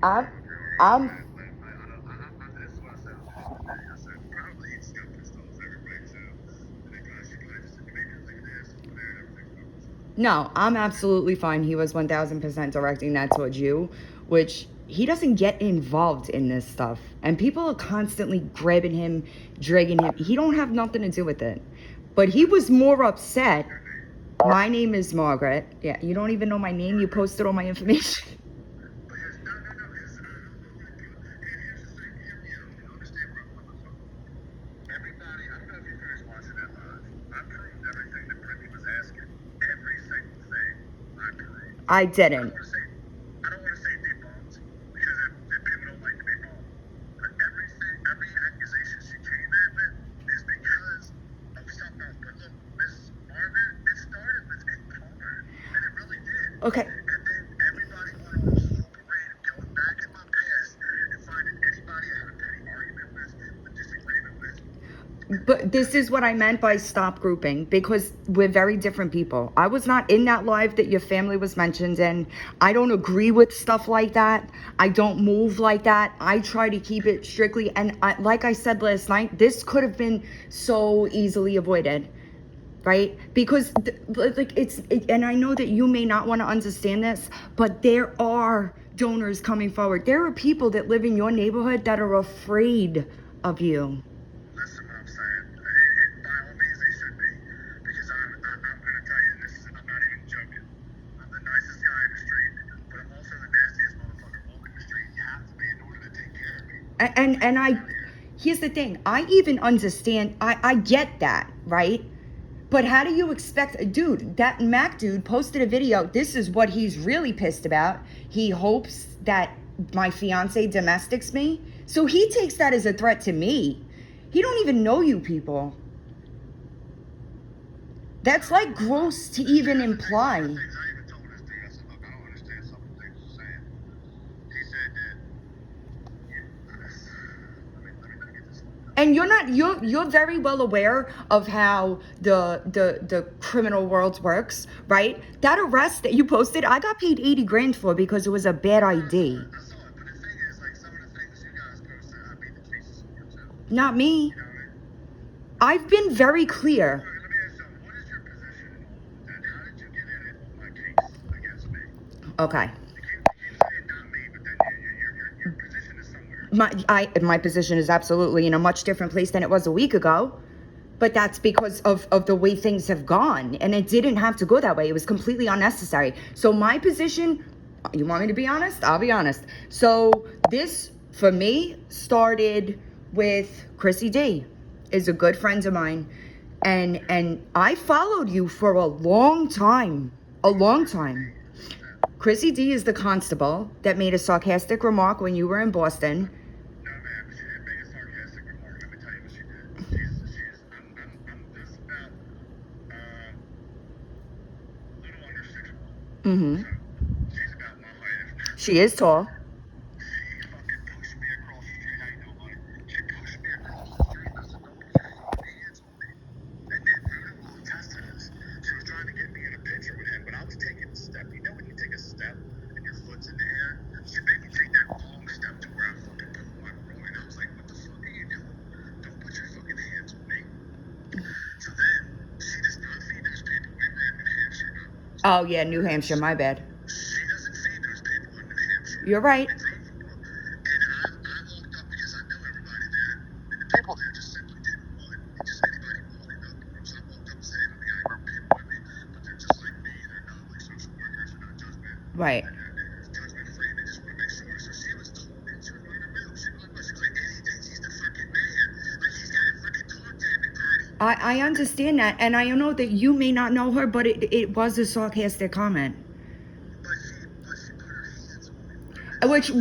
I'm, I'm No, I'm absolutely fine. He was 1000% directing that towards you, which he doesn't get involved in this stuff. And people are constantly grabbing him, dragging him. He don't have nothing to do with it. But he was more upset. My name is Margaret. Yeah, you don't even know my name. You posted all my information. I didn't. Okay. But this is what I meant by stop grouping, because we're very different people. I was not in that live that your family was mentioned in. I don't agree with stuff like that. I don't move like that. I try to keep it strictly. And like I said last night, this could have been so easily avoided, right? Because and I know that you may not want to understand this, but there are donors coming forward. There are people that live in your neighborhood that are afraid of you. And I, here's the thing, I even understand, I get that, right? But how do you expect, dude, that Mac dude posted a video. This is what he's really pissed about. He hopes that my fiance domestics me. So he takes that as a threat to me. He don't even know you people. That's like gross to even imply. And you're very well aware of how the criminal world works, right? That arrest that you posted, I got paid 80 grand for because it was a bad ID. Not me. I've been very clear. Okay. My position is absolutely in a much different place than it was a week ago. But that's because of the way things have gone. And it didn't have to go that way. It was completely unnecessary. So my position, you want me to be honest? I'll be honest. So this, for me, started with Chrissy D, is a good friend of mine. And I followed you for a long time. A long time. Chrissy D is the constable that made a sarcastic remark when you were in Boston. Mm-hmm. She is tall. Oh, yeah, New Hampshire, my bad. You're right. Right. I understand that, and I know that you may not know her, but it was a sarcastic comment. Which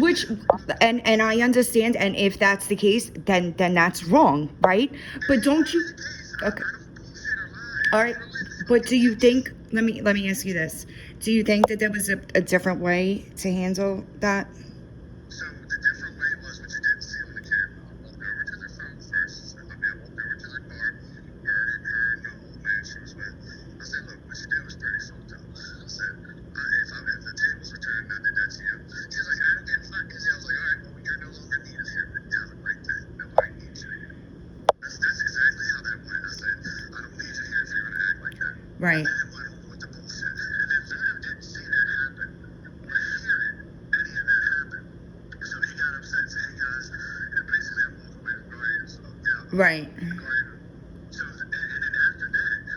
and I understand, and if that's the case, then that's wrong, right? But don't you? Okay. All right. But do you think? Let me ask you this. Do you think that there was a different way to handle that? Right. And then it went over with the bullshit. And then Voodoo didn't see that happen or hear it, any of that happen. So he got upset and said, hey guys, and basically I'm walking away from Guardians of Doubt. Right. So, and then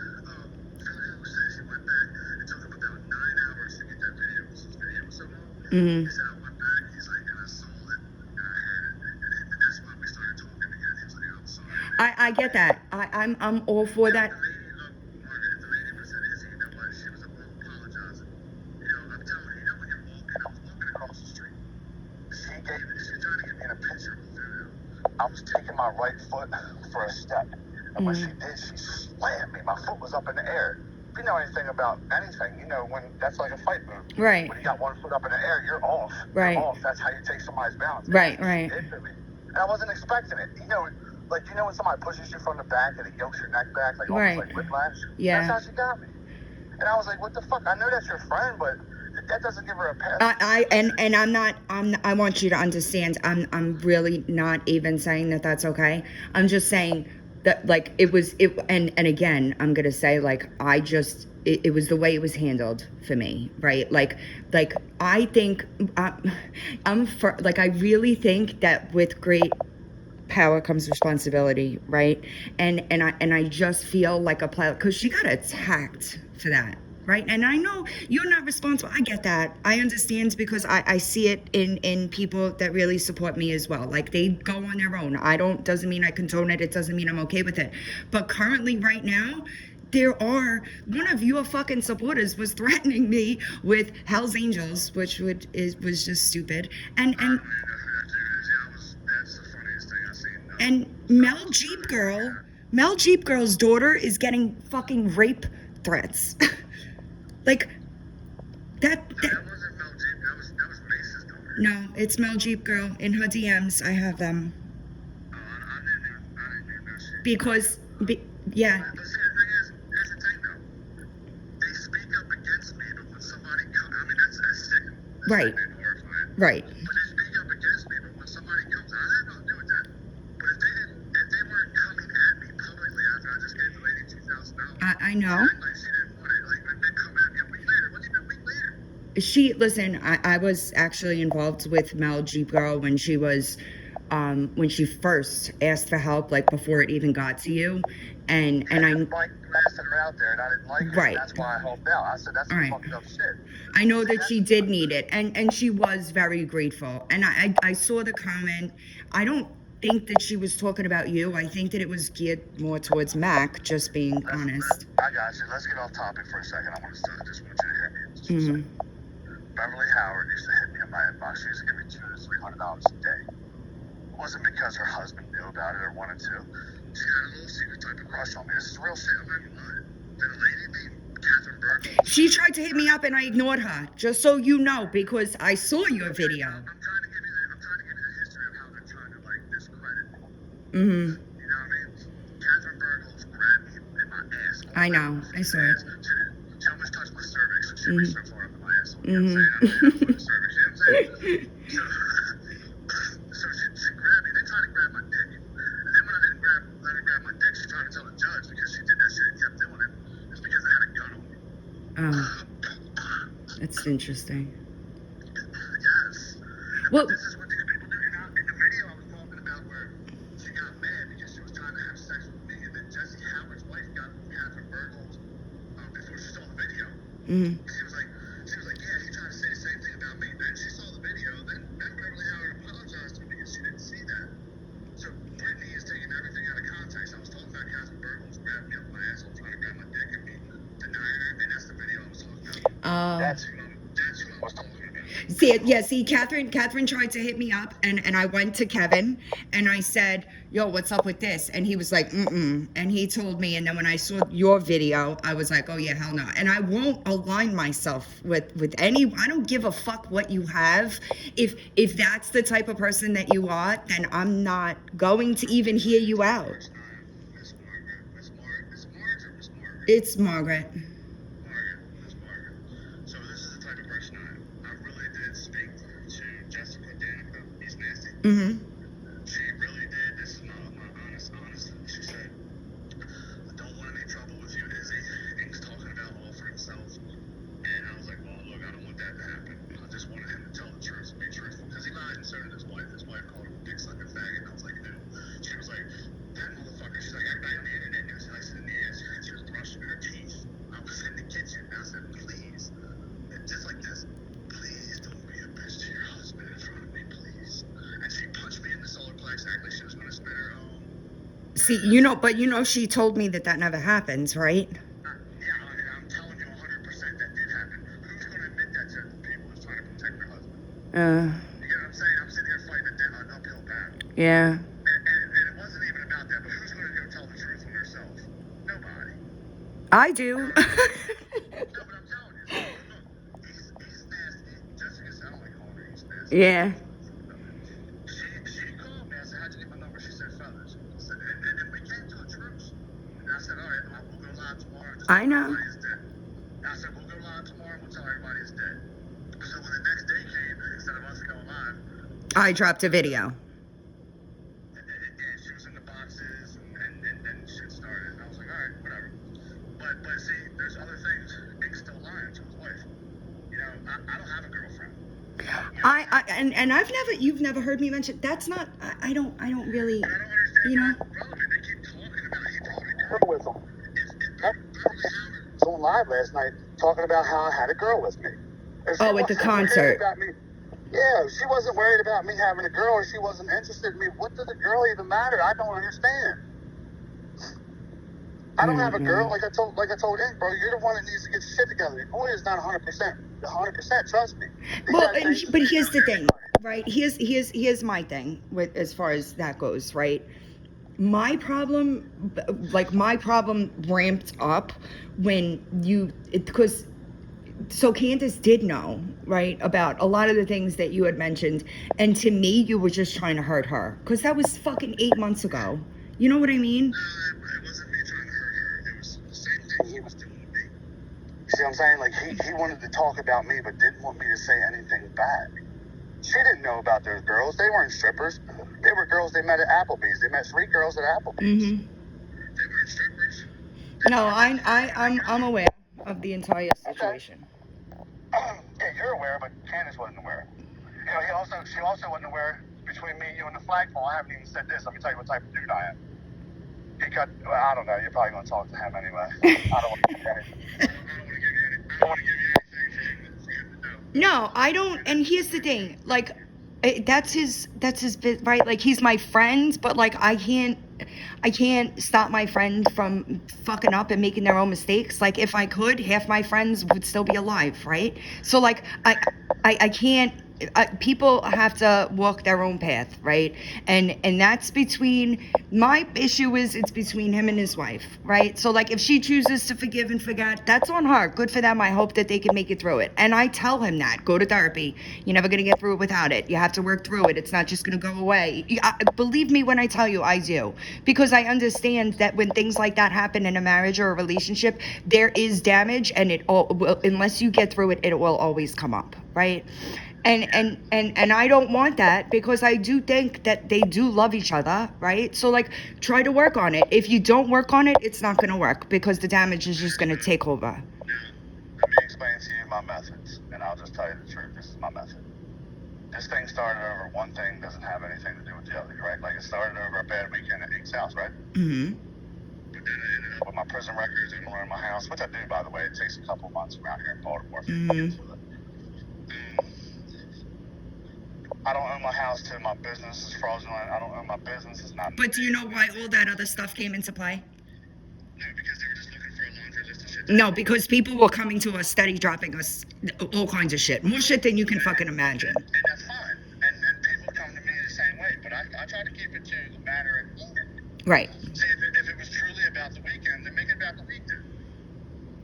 after that, Voodoo said she went back. It took him about 9 hours to get that video, because his video was so long. Mm-hmm. He said, I went back, he's like, and I saw it, and I heard it, and that's why we started talking again. He was like, I'm sorry. I get that. I'm all for that. The lady, look, Margaret, the lady was said, Izzy, you know what? She was apologizing. You know, I'm telling you, you know, when you're walking, I was walking across the street. She tried to get me in a picture of Voodoo. I was taking my right foot for a step. And when she did, she slammed me. My foot was up in the air. If you know anything about anything, you know when that's like a fight move. Right. When you got one foot up in the air, you're off. Right. You're off. That's how you take somebody's balance. Right, She right. did to me. And I wasn't expecting it. You know, like, you know when somebody pushes you from the back and it yokes your neck back, like Right. almost like whiplash? Yeah. That's how she got me. And I was like, what the fuck? I know that's your friend, but that doesn't give her a pass. I want you to understand, I'm really not even saying that that's okay. I'm just saying that, like, and again, I'm gonna say, like, it was the way it was handled for me, right? Like I think, I really think that with great power comes responsibility, right? And I just feel like a player, because she got attacked for that, right? And I know you're not responsible. I get that. I understand, because I see it in people that really support me as well. Like, they go on their own. Doesn't mean I condone it. It doesn't mean I'm okay with it. But currently, right now, one of your fucking supporters was threatening me with Hell's Angels, which was just stupid. And That's the funniest thing I've seen. and Mel Jeep Girl's daughter is getting fucking rape threats. Like, that That wasn't Mel Jeep. That was Mace's daughter. no, it's Mel Jeep Girl. In her DMs, I have them. I didn't even know she. Because, yeah. But see, the thing is, here's the thing though. They speak up against me, but when somebody comes, I mean, that's sick. That's Right. sick and horrifying. Right. But they speak up against me, but when somebody comes, I had nothing to do with that. But if they weren't coming at me publicly after I just gave the lady $2,000, I know. like she didn't want it, like they come at me a week later. Wasn't even a week later. Listen, I was actually involved with Mel Jeep Girl when she first asked for help, like before it even got to you. And I I didn't like blasting her out there, and I didn't like it. Right. That's why I helped out. I said, that's some Right. fucked up shit. I know that she did need it, and she was very grateful. And I saw the comment. I don't think that she was talking about you. I think that it was geared more towards Mac, just being honest. I got you. Let's get off topic for a second. I just want you to hear me. Just for a second. Beverly Howard used to hit me in my inbox. She used to give me $200 to $300 a day. It wasn't because her husband knew about it or wanted to. She had a little secret type of crush on me. This is real shit. I'm not even lying. Then a lady named Catherine Burke. She tried to hit me up and I ignored her, just so you know, because I saw your video. I'm trying to give you the history of how they're trying to like discredit me. Mm-hmm. You know what I mean? Catherine Burgos grabbed me in my ass. I know. I saw it. She almost touched my cervix. She reached so far up in my ass. You Mm-hmm. know what I'm saying? I mean, the cervix. You know what I'm saying? So she grabbed me. They tried to grab my dick. And then when I didn't let her grab my dick, she tried to tell the judge because she did that shit and kept doing it. It's because I had a gun on me. That's interesting. Yes. Well, This is what these people do. And in the video I was talking about where she got mad because she was trying to have sex with me, and then Jesse Howard's wife got with Catherine Burgos before she saw the video. mm-hmm. She was like, yeah, he tried to say the same thing about me. Then she saw the video, then Beverly Howard apologized to me because she didn't see that. So Brittany is taking everything out of context. I was talking about Catherine Burgos grabbing me up my asshole, trying to grab my dick and me denying her, and that's the video I was talking about. That's who I was talking about. See, Catherine tried to hit me up, and I went to Kevin, and I said, yo, what's up with this? And he was like, and he told me, and then when I saw your video, I was like, oh yeah, hell no. And I won't align myself with any, I don't give a fuck what you have. If that's the type of person that you are, then I'm not going to even hear you out. Miss Margaret. It's Margaret. Miss Margaret. So this is the type of person I really did speak to Jessica Danica. He's nasty. Mm-hmm. She really did. This is my honest. She said, I don't want any trouble with you, Izzy. And he's talking about See, but she told me that never happens, right? Yeah, I mean, I'm telling you 100% that did happen. Who's going to admit that to people who's trying to protect their husband? Uh, You get what I'm saying? I'm sitting here fighting an uphill battle. yeah. And it wasn't even about that, but who's going to go tell the truth on themselves? Nobody. I do. No, but I'm telling you. Look, he's nasty. Jessica said, I don't like calling her he's nasty. Yeah. She called me. I said, how'd you get my number? She said, Feathers. I said, and then we came to a truce. And I said, all right, we'll go live tomorrow. Just I know. everybody is dead. And I said, we'll go live tomorrow and we'll tell everybody is dead. So when the next day came, instead of us going live, I dropped a video. and she was in the boxes and shit started. And I was like, all right, whatever. But see, there's other things. Nick's still lying to his wife. You know, I don't have a girlfriend. And you've never heard me mention, that's not, I don't really, And I don't understand you know. why it's relevant. They keep talking about he brought a girl with him. Beverly Howard was on live last night talking about how I had a girl with me. And she Oh, at the wasn't worried concert. about me. Yeah, she wasn't worried about me having a girl, or she wasn't interested in me. What does a girl even matter? I don't understand. I don't have a girl. Like I told Ink, bro, you're the one that needs to get your shit together. Your boy is not 100%. Trust me. Well, but here's the thing, right? Here's my thing with as far as that goes, right? My problem ramped up when because so Candace did know, right, about a lot of the things that you had mentioned, and to me, you were just trying to hurt her, because that was fucking 8 months ago. You know what I mean? It wasn't me trying to hurt her. It was the same thing he was doing to me. You see what I'm saying? Like, he wanted to talk about me, but didn't want me to say anything back. She didn't know about those girls. They weren't strippers. They were girls they met at Applebee's. They met 3 girls at Applebee's. Mm-hmm. They weren't strippers. No, I'm aware of the entire situation. Yeah, you're aware, but Candace wasn't aware. You know, she also wasn't aware between me, you, and the flagpole. I haven't even said this. Let me tell you what type of dude I am. Well, I don't know. You're probably going to talk to him anyway. I don't want to give you anything. I don't want to give you anything for him to know. No, I don't. And here's the thing, like, that's his bit, right? Like, he's my friend, but like, I can't stop my friend from fucking up and making their own mistakes. Like, if I could, half my friends would still be alive, right? So like, I can't. People have to walk their own path, right? And that's my issue is it's between him and his wife, right? So like, if she chooses to forgive and forget, that's on her. Good for them. I hope that they can make it through it. And I tell him that, go to therapy. You're never gonna get through it without it. You have to work through it. It's not just gonna go away. Believe me when I tell you, I do, because I understand that when things like that happen in a marriage or a relationship, there is damage, and it all will, unless you get through it, it will always come up, right? And I don't want that, because I do think that they do love each other, right? So like, try to work on it. If you don't work on it, it's not gonna work, because the damage is just gonna take over. Now, let me explain to you my methods, and I'll just tell you the truth. This is my method. This thing started over one thing, doesn't have anything to do with the other, right? Like, it started over a bad weekend at Ink's house, right? Mm-hmm. But then I ended up with my prison records and ruin my house, which I do, by the way. It takes a couple months around here in Baltimore for Mm-hmm. to get through it. I don't own my house till my business is fraudulent. I don't own my business. It's not. But do you know why all that other stuff came into play? No, because they were just looking for a laundry list of shit. No, because people were coming to us, steady dropping us all kinds of shit. More shit than you can fucking imagine. And that's fine. And people come to me the same way. But I try to keep it to the matter at hand. Right. See, if it was truly about the weekend, then make it about the weekend.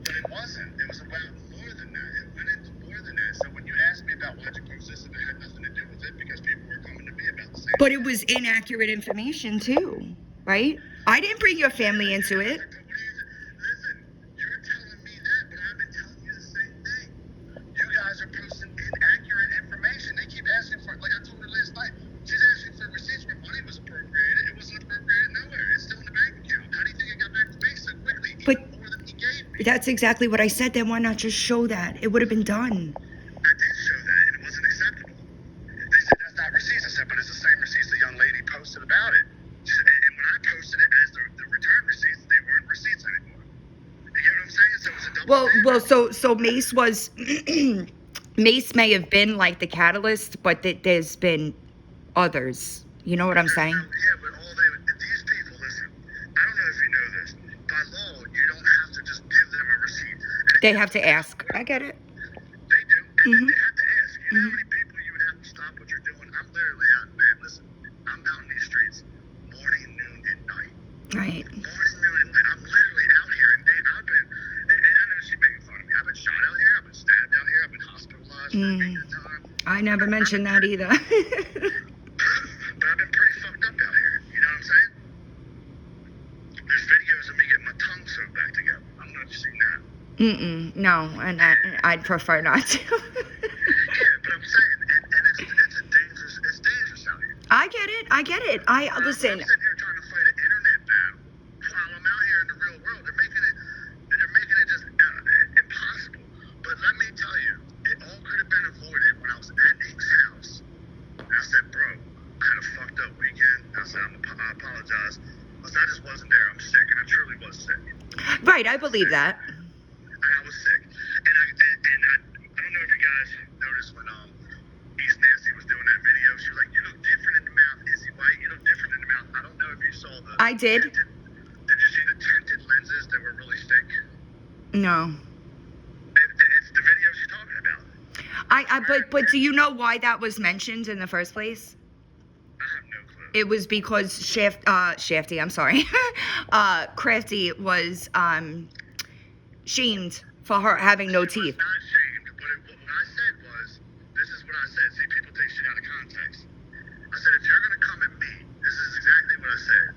But it wasn't. It was about more than that. It went into more than that. So when you asked me about why'd you post this, it had nothing to do with it, because people were coming to me about the same But it was inaccurate information too, right? I didn't bring your family into it. Listen, you're telling me that, but I've been telling you the same thing. You guys are posting inaccurate information. They keep asking for, like I told her last night, she's asking for receipts where money was appropriated. It wasn't appropriated nowhere. It's still in the bank account. How do you think it got back to me so quickly? But Even more than he gave me. that's exactly what I said. Then why not just show that? It would have been done. I did show that, and it wasn't acceptable. They said that's not receipts. I said, but it's the same receipts the young lady posted about it. And when I posted it as the return receipts, they weren't receipts anymore. You get what I'm saying? So it was a double standard. So Mace was Mace may have been like the catalyst, but there's been others. You know what I'm saying? Yeah, but these people, listen, They have to ask. I get it. They do, and Mhm. they have to ask. You know how many people you would have to stop what you're doing? I'm literally out, man. Listen, I'm out in these streets morning, noon, and night. Right. Morning, noon, and night. I'm literally out here, and I've been, and I know she's making fun of me. I've been shot out here. I've been stabbed out here. I've been hospitalized for a period of time. I never mentioned that either. But I've been pretty fucked up out here. You know what I'm saying? There's videos of me getting my tongue sewed back together. I don't know if you've seen that. No, and I'd prefer not to. Yeah, but I'm saying, and it's dangerous out here. I get it. I listen. I'm sitting here trying to fight an internet battle while I'm out here in the real world. They're making it just impossible. But let me tell you, it all could have been avoided when I was at Ink's house. And I said, bro, I had a fucked up weekend. I said, I apologize. I said, I just wasn't there. I'm sick, and I truly was sick. Right, I believe that. And I was sick. And I don't know if you guys noticed when East Nancy was doing that video. She was like, "You look different in the mouth, Izzy White. You look different in the mouth." I don't know if you saw the. I did. Did you see the tinted lenses that were really thick? No. It's the video she's talking about. But do you know why that was mentioned in the first place? I have no clue. It was because Shafty, I'm sorry. Crafty was shamed for her having no teeth. Not shamed, but what I said was, this is what I said. See, people take shit out of context. I said, if you're gonna come at me, this is exactly what I said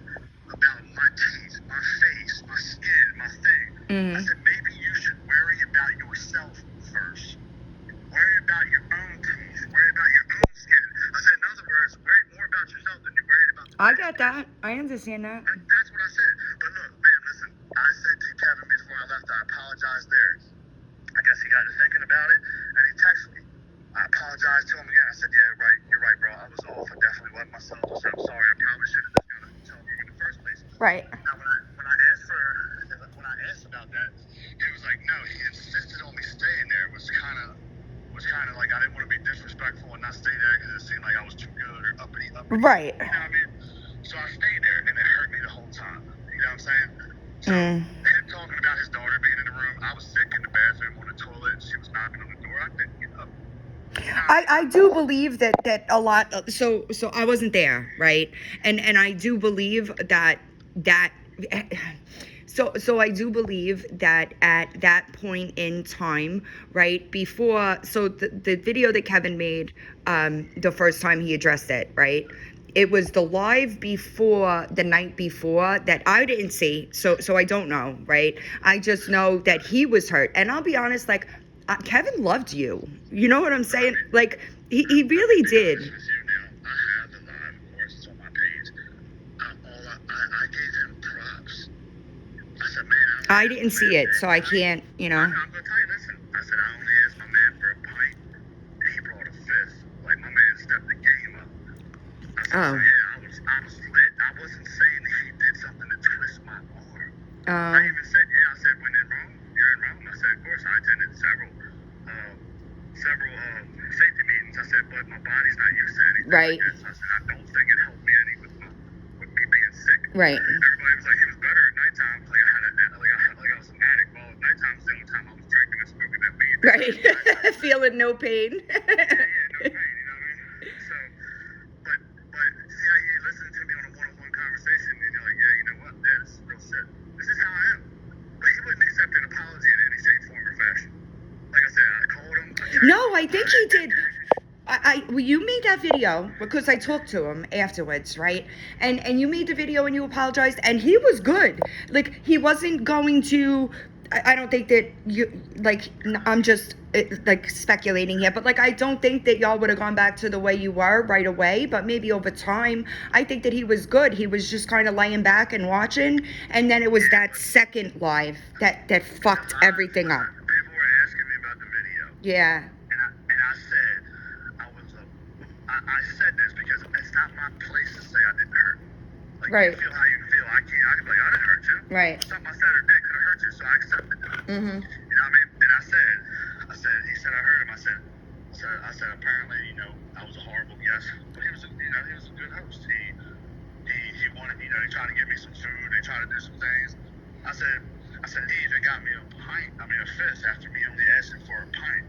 about my teeth, my face, my skin, my thing. I said, maybe you should worry about yourself first. Worry about your own teeth. Worry about your own skin. I said, in other words, worry more about yourself than you're worried about. I get that. I understand that. And that's what I said. But look, man, listen. I said to Kevin before I left, I apologized there. I guess he got to thinking about it, and he texted me. I apologized to him again. I said, yeah, right. You're right, bro. I was off. I definitely wasn't myself. I said, I'm sorry. I probably should have just got a hotel room in the first place. Right. Now, when I asked about that, he was like, no, he insisted on me staying there. It was kind of like I didn't want to be disrespectful and not stay there because it seemed like I was too good or uppity. Right. You know what I mean? So I stayed there, and it hurt me the whole time. You know what I'm saying? So him talking about his daughter being in the room, I was sick in the bathroom on the toilet, and she was knocking on the door. I didn't get up. I do believe that a lot so I wasn't there, right? And I do believe that so I do believe that at that point in time, right, before, so the video that Kevin made the first time he addressed it, right, it was the live before, the night before, that I didn't see, so I don't know, right? I just know that he was hurt, and I'll be honest, like, Kevin loved you. You know what I'm saying? Like, he really did. With you now, I have the live, of course, it's on my page. I gave him props. I said, man, I didn't see it, so I can't, you know. I'm gonna tell you, listen. I said I only asked my man for a pint, and he brought a fifth. Like, my man stepped the game up. I said, Oh. so yeah, I was lit. I wasn't saying that he did something to twist my arm. I even said, yeah, I said, when in Rome, you're in Rome. I said, of course, I attended several safety meetings. I said, but my body's not used to anything Right. like that. So I said, I don't think it helped me any with me being sick. Right. Everybody was like, he was better at nighttime. Like I was an addict. Well, at nighttime was the only time I was drinking and smoking that weed. Right. Feeling no pain. Yeah, no pain. You know what I mean? So, but see how you listen to me on a one-on-one conversation, and you're like, yeah, you know what? Yeah, this is real shit. This is how I am. But he wouldn't accept an apology in any shape, form, or fashion. Like I said, I called him. No, I think he did. Well, you made that video because I talked to him afterwards, right? And you made the video and you apologized, and he was good. Like, he wasn't going to. I don't think that you, like, I'm just like speculating here, but like, I don't think that y'all would have gone back to the way you were right away, but maybe over time. I think that he was good. He was just kind of laying back and watching, and then it was that second live that fucked everything up. People were asking me about the video. Yeah. And I said, I said this because it's not my place to say I didn't hurt. Like, Right. you feel how you feel. I can be like, I didn't hurt you. Right. Something I said or did could have hurt you, so I accepted that. Mm-hmm. You know what I mean? And I said, he said, I heard him. I said, apparently, you know, I was a horrible guest, but he was a good host. He wanted, you know, he tried to give me some food. They tried to do some things. I said, he even got me a a fifth after me only asking for a pint.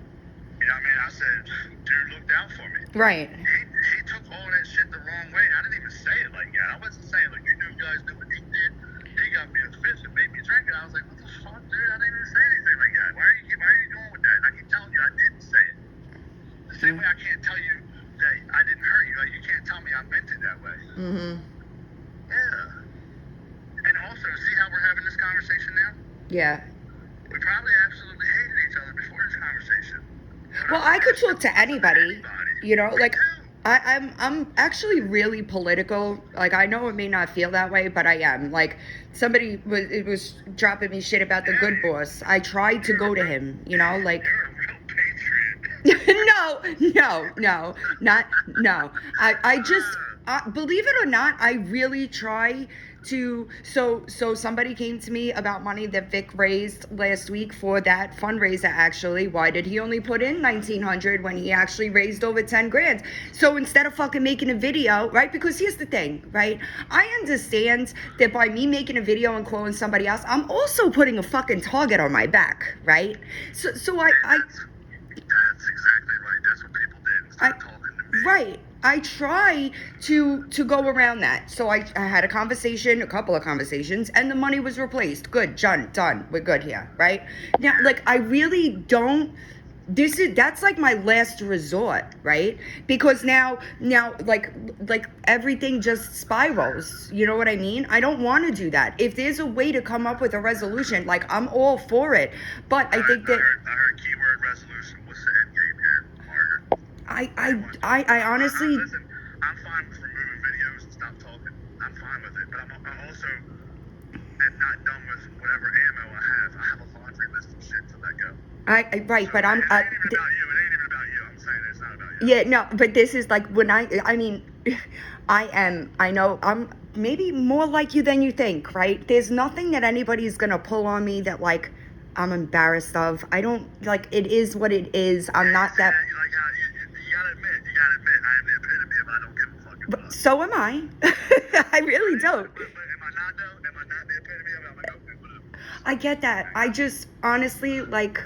You know what I mean? I said, dude, looked out for me. Right. He took all that shit the wrong way. I didn't even say it like that. I wasn't saying, like, you guys knew what he did. He got me a fifth and made me drink it. I was like, what the fuck, dude? I didn't even say anything like that. Why are you going with that? And I keep telling you I didn't say it. The same way I can't tell you that I didn't hurt you. Like, you can't tell me I meant it that way. Mm-hmm. Yeah. And also, see how we're having this conversation now? Yeah. We probably absolutely hated each other before this conversation. Well, I could talk to anybody, you know, like I'm actually really political. Like, I know it may not feel that way, but I am. Like, somebody was dropping me shit about the good boss. I tried to go to him, you know, like. You're a real patriot. No. I just, believe it or not, I really try to, so somebody came to me about money that Vic raised last week for that fundraiser. Actually, why did he only put in $1,900 when he actually raised over 10 grand? So instead of fucking making a video, right? Because here's the thing, right? I understand that by me making a video and calling somebody else, I'm also putting a fucking target on my back, right? So That's exactly right. That's what people did instead of talking to me. right. I try to go around that. So I had a couple of conversations, and the money was replaced. Good, done. We're good here, right? Now, like, I really don't. That's like my last resort, right? Because now, like everything just spirals. You know what I mean? I don't want to do that. If there's a way to come up with a resolution, like, I'm all for it. But I think that I heard keyword resolution. What's the end game here, Margaret? I honestly. Listen, I'm fine with removing videos and stop talking. I'm fine with it, but I'm also am not done with whatever ammo I have. I have a laundry list of shit to let go. Right, but It ain't even about you. It ain't even about you. I'm saying it's not about you. Yeah, no, but this is like when I mean, I know I'm maybe more like you than you think, right? There's nothing that anybody's gonna pull on me that, like, I'm embarrassed of. I don't, like, it is what it is. I'm not that. Like how you gotta admit, I am the epitome of I don't give a fucking fuck. So am I. I really don't. But am I not though? Am I not the epitome of it? I'm like, okay, whatever. I get that. I just honestly, like,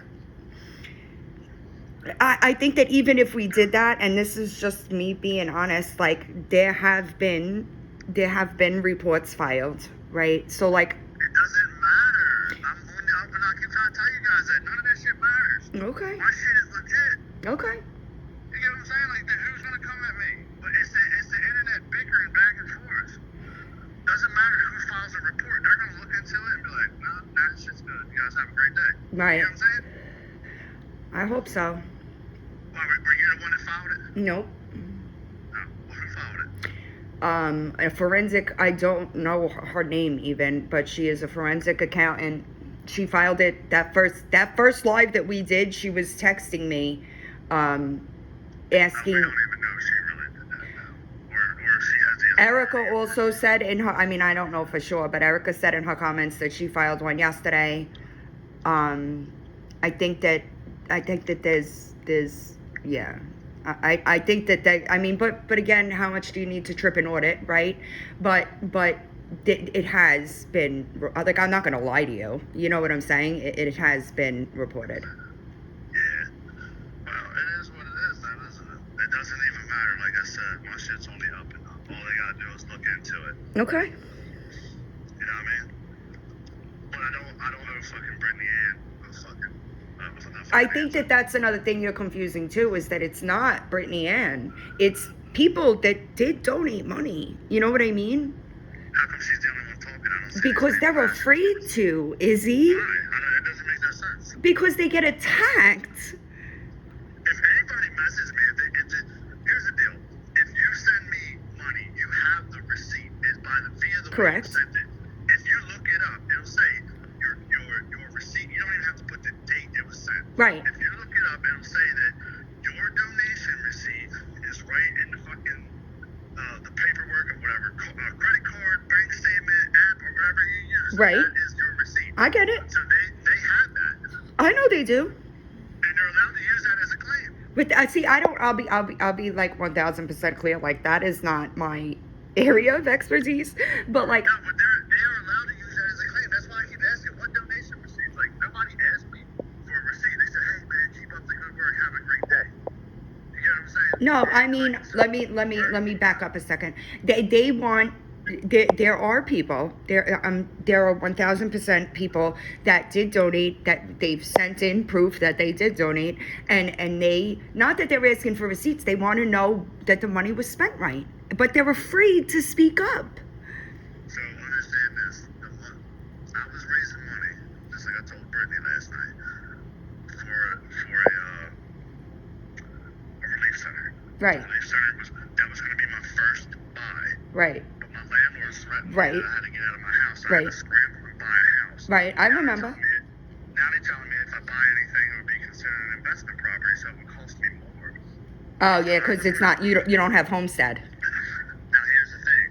I think that even if we did that, and this is just me being honest, like, there have been reports filed, right? So, like, It doesn't matter. I'm gonna keep trying to tell you guys that none of that shit matters. okay, My shit is legit. okay, You get what I'm saying? Like, who's gonna come at me? But it's the internet bickering back and forth. Doesn't matter who files a report. They're gonna look into it and be like, no, that shit's good. You guys have a great day. right. You know what I'm saying? I hope so. Why, were you the one that filed it? Nope. No. Well, who filed it? A forensic, I don't know her name even, but she is a forensic accountant. She filed it that first live that we did. She was texting me, asking. We don't even know if she really did that now. Or if she has the Erica also said in her, I mean, I don't know for sure, but Erica said in her comments that she filed one yesterday. I think that there's yeah. I think that I mean, but again, how much do you need to trip an audit, right? But it has been, like, I'm not going to lie to you. You know what I'm saying? It has been reported. Yeah. Well, it is what it is, then, isn't it? It doesn't even matter. Like I said, my shit's only up and up. All they gotta do is look into it. Okay. You know what I mean? But I don't owe fucking Brittany Ann a fucking. I think that that's another thing you're confusing too, is that it's not Brittany Ann. It's people that did donate money. You know what I mean? How come she's the only one talking? I don't see Because anything. they're afraid to, Izzy. Why? It doesn't make no sense. Because they get attacked. If anybody messes me, here's the deal. If you send me money, you have the receipt. It's via the way Correct. you sent it. If you look it up, it'll say your receipt. You don't even have to put the date it was sent. Right. If you look it up, it'll say that your donation receipt is right in the fucking the paperwork or whatever, credit card, bank statement, app, or whatever you use. Right. That is your receipt. I get it. So they have that, I know they do. and they're allowed to use that as a claim. But I see. I'll be like 1000% clear. Like, that is not my area of expertise. But, like, No, but they're allowed to use that as a claim. That's why I keep asking, what donation receipts? Like, nobody asked me No, I mean, let me back up a second. They want. There are people there are 1,000% people that did donate, that they've sent in proof that they did donate, and they, not that they're asking for receipts, they want to know that the money was spent right, but they're afraid to speak up. So understand this. I was raising money, just like I told Brittany last night, for a relief center. Right. The relief center was going to be my first buy. Right. But my landlord threatened me Right. that I had to get out of my house. So I Right. had to scramble and buy a house. Right, I remember. Now they're telling me if I buy anything, it would be considered an investment property, so it would cost me more. Oh yeah, because it's not, you don't have homestead. Now here's the thing.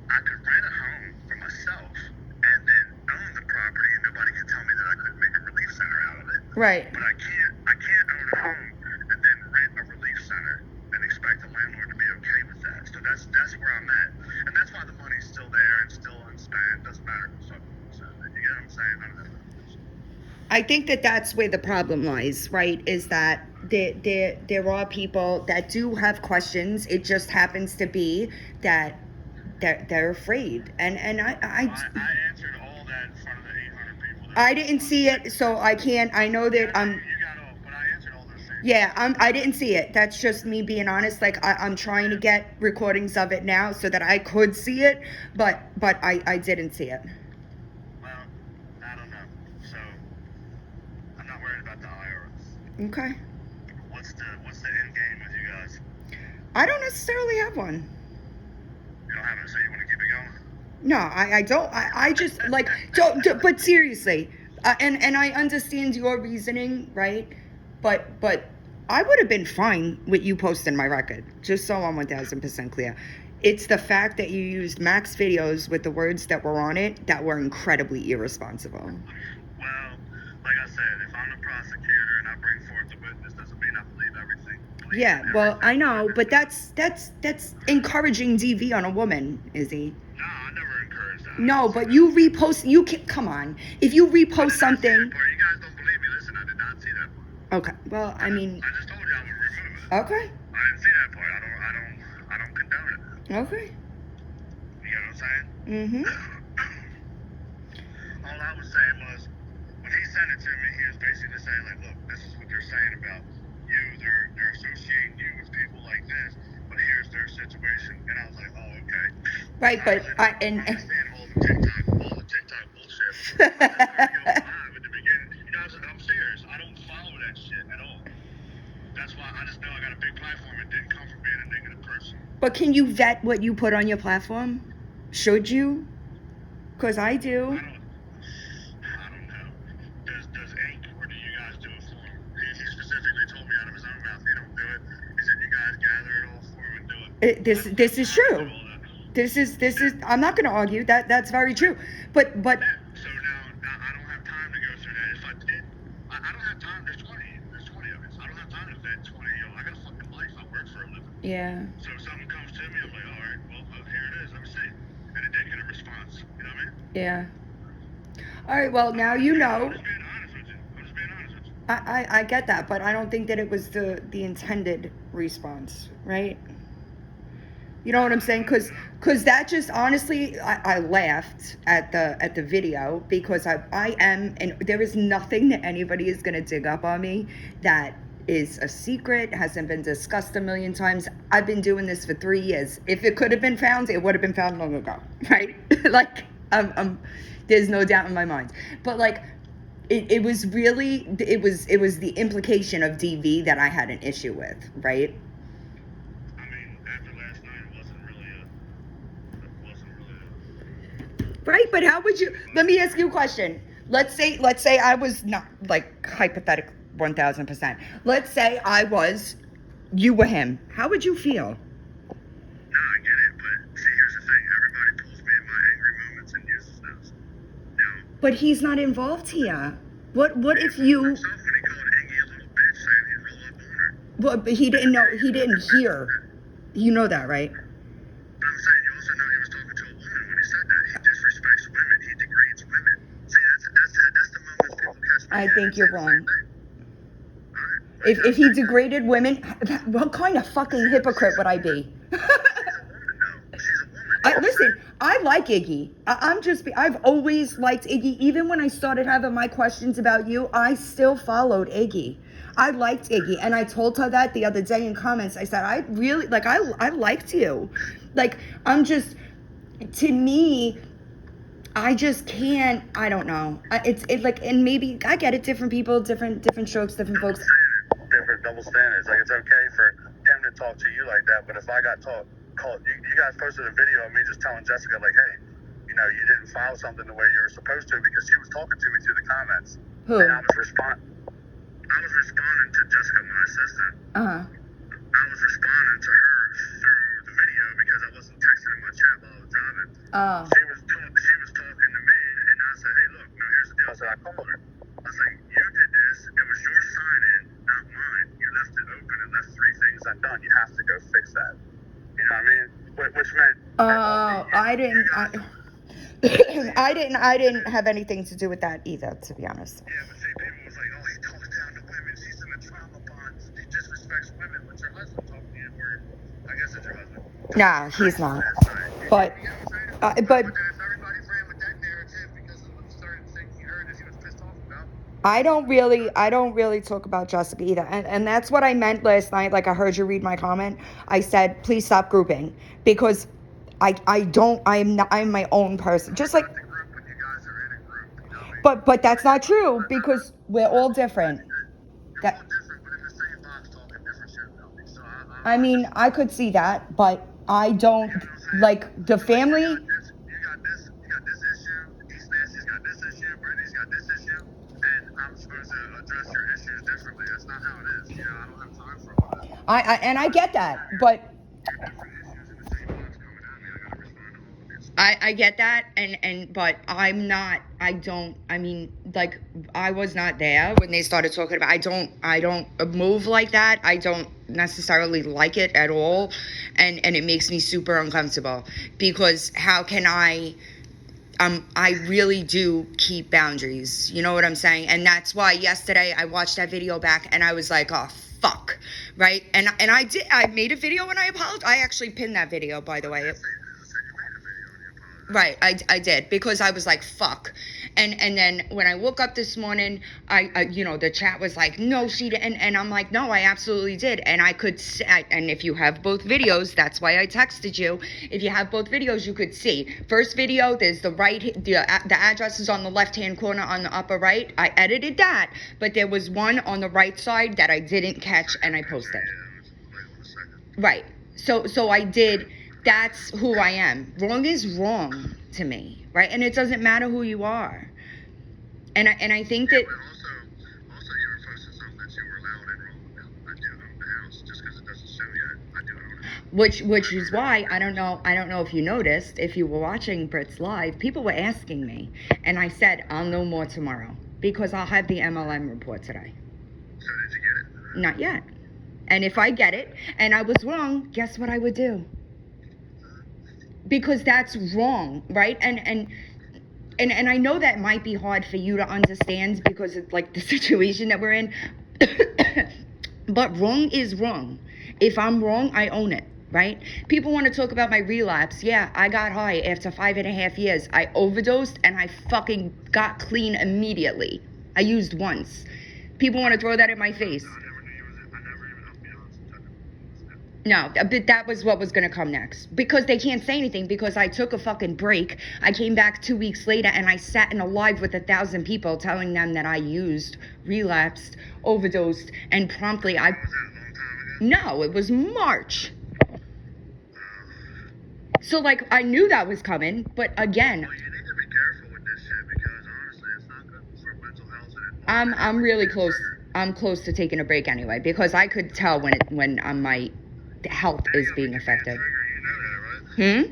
I could rent a home for myself and then own the property, and nobody could tell me that I couldn't make a relief center out of it. Right. But I can't own a home and then rent a relief center and expect the landlord to be okay with that. So that's where I'm at. And that's why the money's still there and still unspent. Doesn't matter. So, you get what I'm saying? I think that that's where the problem lies, right? Is that there are people that do have questions. It just happens to be that they're afraid, and I answered all that in front of the 800 people. I didn't see it, so I can't. I know that You got off, but I answered all those things. Yeah, I didn't see it. That's just me being honest. Like I'm trying to get recordings of it now so that I could see it, but I didn't see it. Well, I don't know. So I'm not worried about the IRS. Okay. What's the end game with you guys? I don't necessarily have one. You don't have it, so you want to keep it going? No, I don't. I just like don't. But seriously, and I understand your reasoning, right? But I would have been fine with you posting my record, just so I'm 1,000% clear. It's the fact that you used Mac's videos with the words that were on it that were incredibly irresponsible. Well, like I said, if I'm the prosecutor and I bring forth the witness, doesn't mean I believe everything. Yeah, well, I know, but that's encouraging DV on a woman, Izzy. No, I never encouraged that. No, but you repost. You can come on. If you repost something. You guys don't believe me. Listen, I did not see that part. Okay. Well, I mean. I just told you I would remove it. Okay. I didn't see that part. I don't condone it. Okay. You know what I'm saying? Mm-hmm. All I was saying was, when he sent it to me, he was basically saying, like, look, this is what they're saying about you. They're associating you with people like this, but here's their situation. And I was like, oh, okay. Right, but I understand all the TikTok bullshit. I just live at the beginning. You guys, I'm serious. I don't follow that shit at all. That's why I just know I got a big platform. It didn't come from being a negative person. But can you vet what you put on your platform? Should you? Because I do. I don't know. Does Ink, or do you guys do it for him? He specifically told me out of his own mouth he don't do it. He said you guys gather it all for him and do it. This is true. This is. I'm not going to argue that. That's very true. But. So now I don't have time to go through that. If I did, I don't have time. There's 20 of us. I don't have time to vet 20. I got a fucking life. I work for a living. Yeah. So if something comes to me, I'm like, all right, well, here it is. Let me see. And it didn't get a response. You know what I mean? Yeah. All right. Well, now you know. I'm just being honest with you. I get that, but I don't think that it was the intended response, right? You know what I'm saying? Because that just, honestly, I laughed at the video because I am, and there is nothing that anybody is going to dig up on me that is a secret, hasn't been discussed a million times. I've been doing this for 3 years. If it could have been found, it would have been found long ago, right? Like, there's no doubt in my mind. But like, it was really, it was the implication of DV that I had an issue with, right? Right, but how would you, let me ask you a question. Let's say I was not, like, hypothetical 1,000%. Let's say I was, you were him. How would you feel? No, I get it, but see, here's the thing. Everybody pulls me in my angry moments and uses those. Now, but he's not involved here. What if you... himself when he called Iggy a little bitch saying he'd roll up on her. Well, but he didn't know, he didn't hear. You know that, right? But I'm saying, you also know he was talking to a woman when he said that. He disrespects women. He degrades women. See, that's the moment people catch me. I think you're wrong. Alright, If he degraded women, what kind of fucking hypocrite would I be? She's a woman, though. She's a woman. Listen, I like Iggy. I've always liked Iggy. Even when I started having my questions about you, I still followed Iggy. I liked Iggy, and I told her that the other day in comments. I said, I really, like, I liked you. Like, to me, I just can't, I don't know. It's like, and maybe, I get it, different people, different strokes, different folks. Different double standards. Like, it's okay for him to talk to you like that, but if I got called, you guys posted a video of me just telling Jessica, like, hey, you know, you didn't file something the way you were supposed to, because she was talking to me through the comments. Who? And I was responding to Jessica, my assistant. I was responding to her through the video because I wasn't texting in my chat while I was driving. She was talking to me, and I said, hey, look, no, here's the deal. I said, I called her. I was like, you did this. It was your sign-in, not mine. You left it open and left 3 things undone. You have to go fix that. You know what I mean? Which meant... I didn't have anything to do with that either, to be honest. Yeah, but see, people was like, oh, he talks down to women. She's in a trauma bond. He disrespects women. What's your husband talking to you? I guess it's your husband. Nah, he's not. But, You know what I'm saying? but If everybody ran with that narrative because of certain things he heard that he was pissed off about. I don't really talk about Jessica either. And that's what I meant last night. Like, I heard you read my comment. I said, please stop grouping, because I'm my own person. Just like, The group when you guys are in a group. You know what I mean? but that's not true, because we're all different. You're all different, but in the same box talking different shit about me. So I mean, I could see that, but I don't, like, the family. You got this issue. East Nancy's got this issue. Brittany's got this issue, and I'm supposed to address your issues differently. That's not how it is. You know, I don't have time for all that. And I get that, but Different issues in the same box coming at me. I gotta respond to all of these. I get that, but I mean, like, I was not there when they started talking about, I don't move like that. I don't necessarily like it at all, and it makes me super uncomfortable, because how can I really do keep boundaries, you know what I'm saying? And that's why yesterday I watched that video back and I was like, oh, fuck, right? And I made a video and I apologized. I actually pinned that video, by the way. Right, I did, because I was like, fuck. And then when I woke up this morning, I you know, the chat was like, no, she didn't. And I'm like, no, I absolutely did. And I could see, and if you have both videos, that's why I texted you. If you have both videos, you could see. First video, there's the address is on the left-hand corner on the upper right. I edited that, but there was one on the right side that I didn't catch, and I posted. Right. So I did. That's who I am. Wrong is wrong to me, right? And it doesn't matter who you are. And I think that. Also, you were posting something that you were loud and wrong about. I do own the house, just because it doesn't show yet. I do own it. Which is why I don't know if you noticed, if you were watching Brit's live, people were asking me, and I said I'll know more tomorrow, because I'll have the MLM report today. So did you get it? Not yet. And if I get it and I was wrong, guess what I would do? Because that's wrong, right? And I know that might be hard for you to understand, because it's like the situation that we're in. But wrong is wrong. If I'm wrong, I own it, right? People want to talk about my relapse. Yeah, I got high after 5.5 years. I overdosed and I fucking got clean immediately. I used once. People want to throw that in my face. No, but that was what was going to come next, because they can't say anything, because I took a fucking break. I came back 2 weeks later and I sat in a live with 1,000 people telling them that I used, relapsed, overdosed, and promptly No, it was March. So, like, I knew that was coming, but again, Well, you need to be careful with this shit, because honestly, it's not good for mental health. And I'm really close. I'm close to taking a break anyway, because I could tell when my health is being affected. You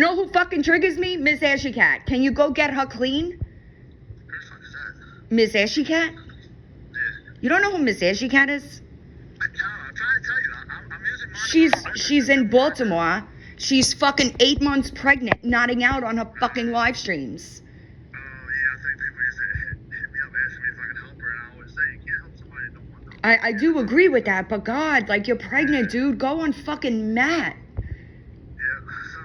know who fucking triggers me? Miss Ashy Cat. Can you go get her clean? Miss Ashy Cat? You don't know who Miss Ashy Cat is? I'm trying to tell you, I'm using She's in Baltimore. She's fucking 8 months pregnant, nodding out on her fucking live streams. Oh, yeah, I think people used to hit me up asking me if I could help her, and I always say, you I do agree with that, but God, like, you're pregnant, dude. Go on fucking Matt. Yeah, so,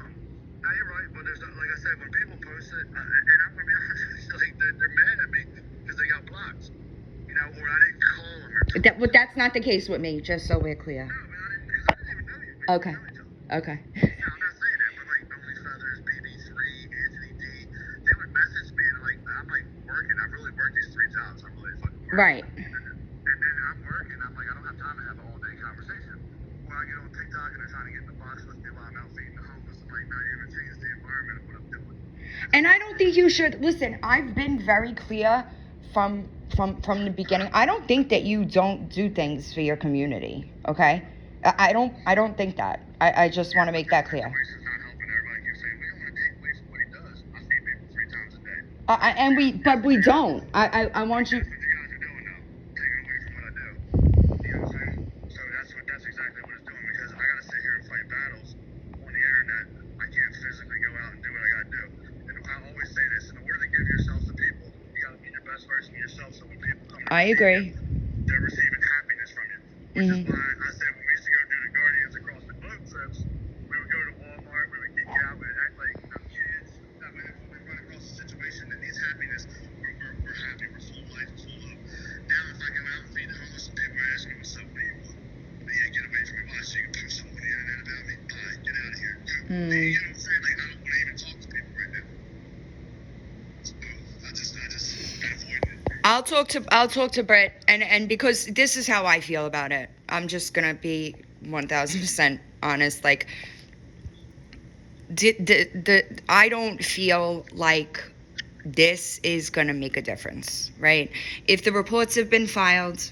now you're right, but there's not, like I said, when people post it, and I'm gonna be honest, like, they're mad at me because they got blocked, you know, or I didn't call them or talk. But that's not the case with me, just so we're clear. No, but because I didn't even know you. We didn't Okay. know each other. Okay. No, I'm not saying that, but like Only Feathers, BB3, Anthony D, they would message me and like I'm like working. I've really worked these 3 jobs. I'm really fucking working. Right. And then I'm working. I'm like I don't have time to have an all day conversation. When I get on TikTok and they're trying to get in the box with me while I'm out feeding the homeless, I'm like, no, you're gonna change the environment of what I'm doing. And I don't think you should listen. I've been very clear from the beginning. I don't think that you don't do things for your community. Okay. I don't think that. I just want to make that clear. Situation's not helping. Everybody keeps saying we don't want to take away from what he does. I feed people 3 times a day. But we don't. I want you. That's what you guys are doing now, taking away from what I do. You know what I'm saying? So that's exactly what it's doing because I gotta sit here and fight battles on the internet. I can't physically go out and do what I gotta do. And I always say this: in order to give yourself to people, you gotta be the best version of yourself. So when people come, I agree. they're receiving happiness from you. Which is why I said when we used to go do the Guardians across the globe trips, we would go to Walmart, we would geek out, we would act like kids. That way, when we run across a situation that needs happiness, we're happy, we're full of life, we're full of love. Now, if I go out and feed the homeless and people ask me what's up, what do you want? But yeah, get away from me. Why? So you can post something on the internet about me? Bye, get out of here. Go. You know what I'm saying? Like, I don't want to even talk to people right now. So, I just avoid it. I'll talk to Brett, and because this is how I feel about it. I'm just gonna be 1000% honest. Like, I don't feel like this is gonna make a difference, right? If the reports have been filed,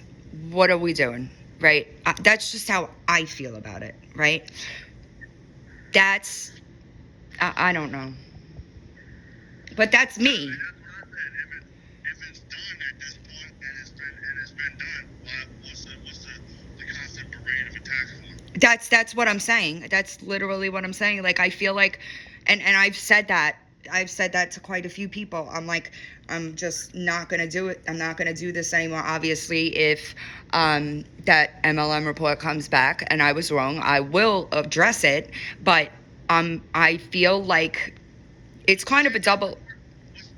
what are we doing, right? That's just how I feel about it, right? That's I don't know, but that's me. And that's what I said. If it's done at this point and it's been done, what's the constant parade of attacks for? That's what I'm saying. That's literally what I'm saying. Like, I feel like, and I've said that to quite a few people. I'm like, I'm just not gonna do it. I'm not gonna do this anymore. Obviously, if that MLM report comes back and I was wrong, I will address it. But I feel like it's kind of a double,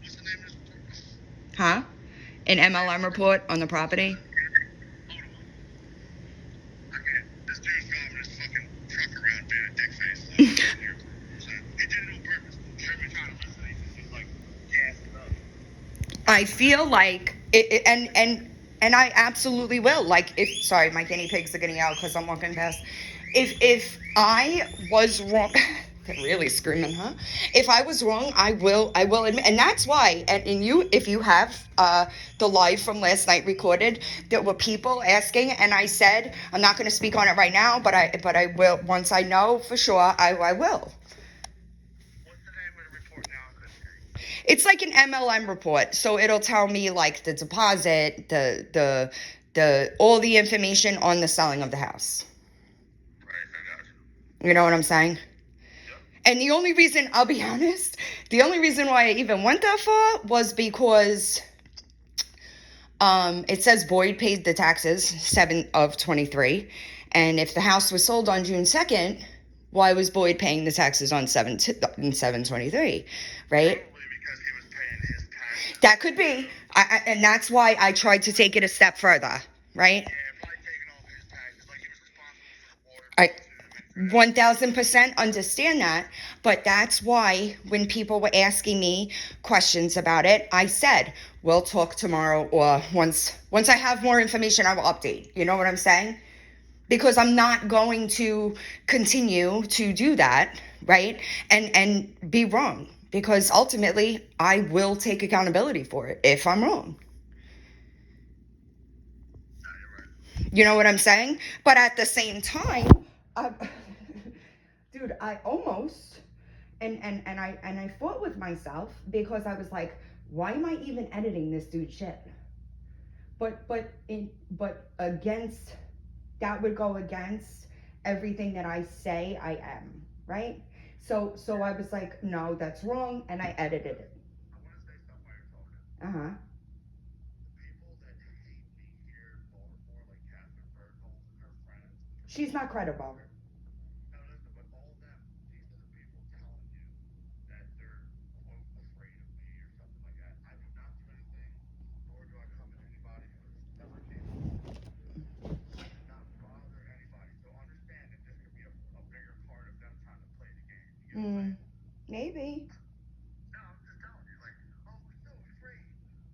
What's the name of this report? huh? An MLM report on the property. Hold on. I can't. This dude's driving his fucking truck around being a dick face. So he did it on purpose. Every time I listen, he's just like gassing up. I feel like it and I absolutely will. Like, if sorry, my guinea pigs are getting out because I'm walking past. If I was wrong, they're really screaming, huh? If I was wrong, I will admit, and that's why. And you, if you have the live from last night recorded, there were people asking, and I said I'm not going to speak on it right now, but I will once I know for sure. I will. What's the name of the report now? I couldn't hear you. It's like an MLM report, so it'll tell me like the deposit, the all the information on the selling of the house. Right, I got you. You know what I'm saying? Yep. And the only reason, I'll be honest, the only reason why I even went that far was because it says Boyd paid the taxes 7 of 23, and if the house was sold on June 2nd, why was Boyd paying the taxes on 7/23, right? Probably because he was paying his taxes. That could be, and that's why I tried to take it a step further, right? Yeah, probably taking off his taxes, like he was responsible for the water. I bills and everything. 1000% understand that, but that's why when people were asking me questions about it, I said we'll talk tomorrow, or once I have more information, I will update. You know what I'm saying? Because I'm not going to continue to do that, right? And be wrong, because ultimately I will take accountability for it if I'm wrong. Nah, you're right. You know what I'm saying? But at the same time, dude, I almost and I fought with myself because I was like, why am I even editing this dude's shit? But against that would go against everything that I say I am, right? So I was like, no, that's wrong, and I edited it. I want to say something while you're talking. Uh-huh. The people that hate me here in Baltimore, like Catherine She's not credible. No, listen, but all that, these are the people telling you that they're, quote, afraid of me or something like that. I do not do anything, nor do I come at anybody who's ever capable. I do not bother anybody. So understand that this could be a bigger part of them trying to play the game. You get what I'm saying? Maybe. No, I'm just telling you, like, oh, we're so afraid.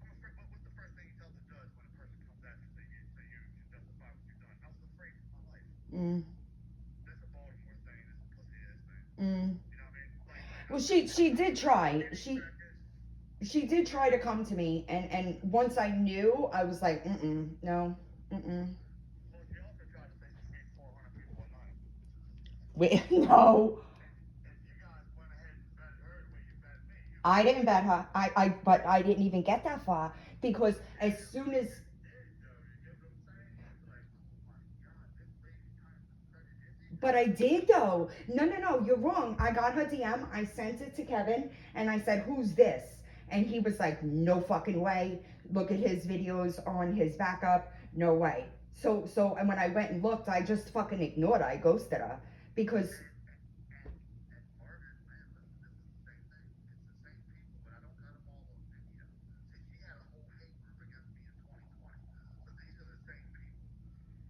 I'm afraid. But what's the first thing you tell the judge when a person comes at you so you can justify what you've done? I was afraid for my life. That's a Baltimore thing. That's a pussy ass thing. You know what I mean? Like Well, she did try. She did try to come to me, and once I knew, I was like, no. Well, she also tried to say she freed 400 people a night. Wait, no. And you guys went ahead and bet her the way you bet me. I didn't bet her. But I didn't even get that far because as soon as. You get what I'm saying? It's like, oh my God, this lady trying to discredit Izzy. But I did though. No, you're wrong. I got her DM. I sent it to Kevin, and I said, "Who's this?" And he was like, "No fucking way. Look at his videos on his backup. No way." So, and when I went and looked, I just fucking ignored her. I ghosted her because. And Margaret, man, listen, this is the same thing. It's the same people, but I don't got them all on video. See, she had a whole hate group against me in 2020. So these are the same people.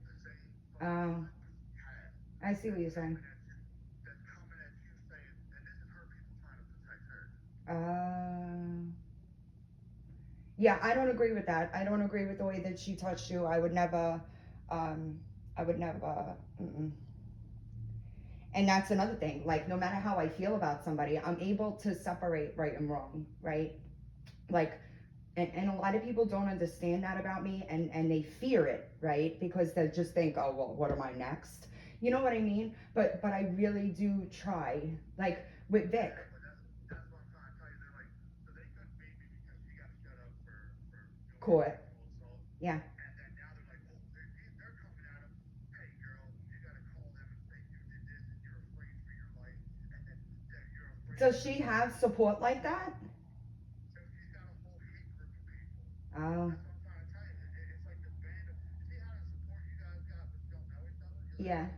The same fucking people you had. I see what you're saying. That's coming at you saying, and this is her people trying to protect her. Yeah, I don't agree with that. I don't agree with the way that she touched you. I would never. I would never. And that's another thing. Like, no matter how I feel about somebody, I'm able to separate right and wrong, right? Like, and a lot of people don't understand that about me, and they fear it, right? Because they just think, oh, well, what am I next? You know what I mean? But I really do try. Like with Vic. But that's what I'm trying to tell you. They're like, so they couldn't beat me because she got shut up for doing Court. sexual assault. Yeah. And then now they're like, oh, they're coming at him. Hey, girl, you got to call them and say you did this and you're afraid for your life. And then you're afraid. Does she have support like that? So she's got a whole hate group of people. Oh. That's what I'm trying to tell you. It's like this band of, see how the support you guys got, but you don't know each other? Yeah.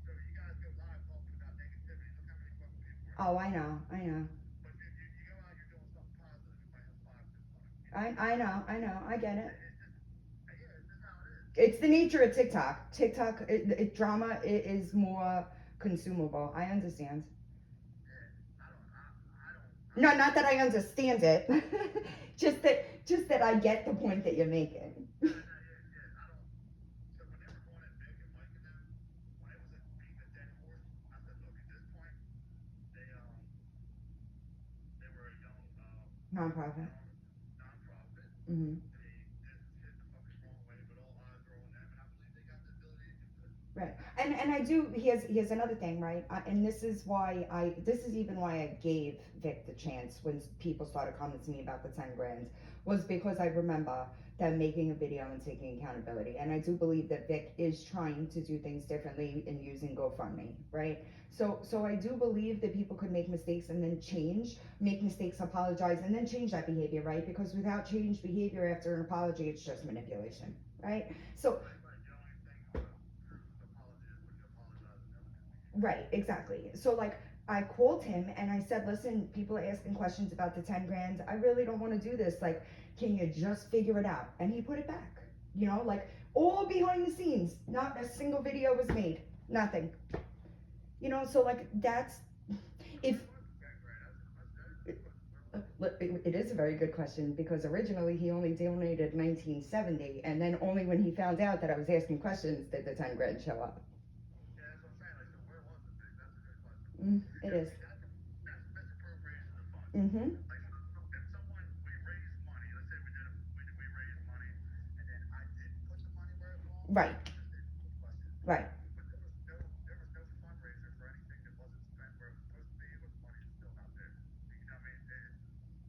So you guys go live talking about negativity. Look how many fucking people are. Oh, I know. But you go out, you're doing something positive, you might have 5 I know. I get it. It's just how it is. It's the nature of TikTok. TikTok, drama is more consumable. I understand. I don't. No, not that I understand it. just that I get the point that you're making. I don't. So when they were going at Vic and Mike and them, when it was being a dead horse, I said, look, at this point, they were a young Nonprofit. Nonprofit. Mm-hmm. They did shit the fucking wrong way, but all eyes are on them, and I believe they got the ability to do good. Right, and I do. Here's another thing, right? And this is why this is even why I gave Vic the chance when people started coming to me about the 10 grand, was because I remember them making a video and taking accountability, and I do believe that Vic is trying to do things differently and using GoFundMe, right? So I do believe that people could make mistakes and then change, make mistakes, apologize, and then change that behavior, right? Because without changed behavior after an apology, it's just manipulation, right? So. Right, exactly. So like I called him and I said, listen, people are asking questions about the 10 grand. I really don't want to do this. Like, can you just figure it out? And he put it back, like all behind the scenes, not a single video was made, nothing. So like that's, if, it is a very good question because originally he only donated 1970 and then only when he found out that I was asking questions did the 10 grand show up. Yeah, that's what I'm saying. Like, so where was the thing? That's a good question. It is. That's misappropriation of funds. Mm-hmm. Like, if someone, we raised money, let's say we raised money, and then I didn't put the money where it belongs. Right. Right. But there was no fundraiser for anything that wasn't spent where it was supposed to be, but the money is still not there. You know what I mean?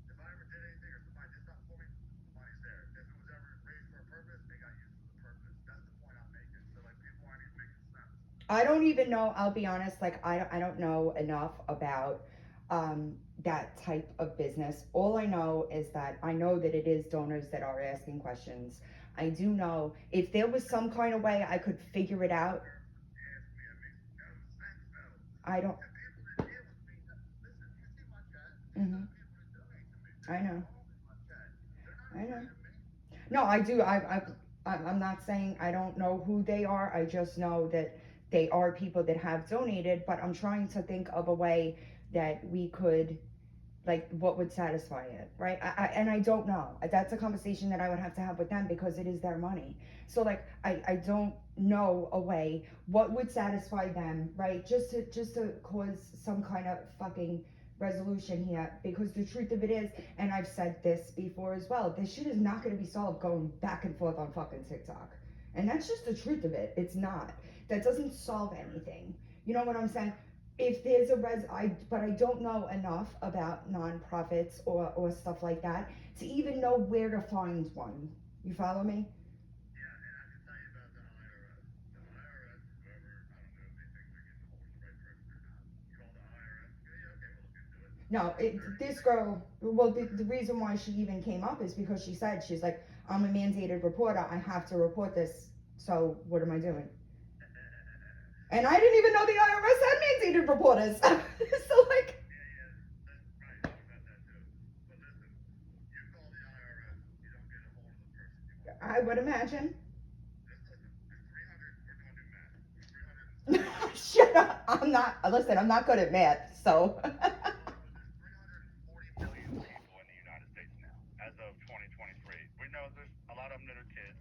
If I ever did anything or somebody did something for me, the money's there. If it was ever raised for a purpose, they got used for the purpose. That's the point I'm making. So like people aren't even making sense. I don't even know, I'll be honest, like I don't know enough about that type of business. All I know is that I know that it is donors that are asking questions. I do know if there was some kind of way I could figure it out. I don't. And people that deal with me, listen, you see my chat, these Hmm. are the people that donate to me. I know. All in my chat. They're not I know. afraid of me. No, I do. I'm not saying I don't know who they are. I just know that they are people that have donated. But I'm trying to think of a way that we could, like, what would satisfy it, right? And I don't know. That's a conversation that I would have to have with them because it is their money. So like, I don't know a way what would satisfy them, right? Just to cause some kind of fucking resolution here, because the truth of it is, and I've said this before as well, this shit is not going to be solved going back and forth on fucking TikTok. And that's just the truth of it. It's not. That doesn't solve anything. You know what I'm saying? If there's but I don't know enough about nonprofits or stuff like that to even know where to find one. You follow me? Yeah, and I can tell you about the IRS. The IRS, whoever, I don't know if they think they're getting hold of the right person or not. Call the IRS and go, yeah, okay, we'll look into it. No, this girl. Well, the reason why she even came up is because she said, she's like, I'm a mandated reporter. I have to report this. So what am I doing? And I didn't even know the IRS had mandated reporters. So like, Yeah, yeah, that's right. I about that too. But listen, you call the IRS, you don't get a hold of the person you want. I would imagine. Just listen, there's 300, we're going to do math. There's 340. Shut up. I'm not. Listen, I'm not good at math. So. There's 340 million people in the United States now, as of 2023. We know there's a lot of them that are kids,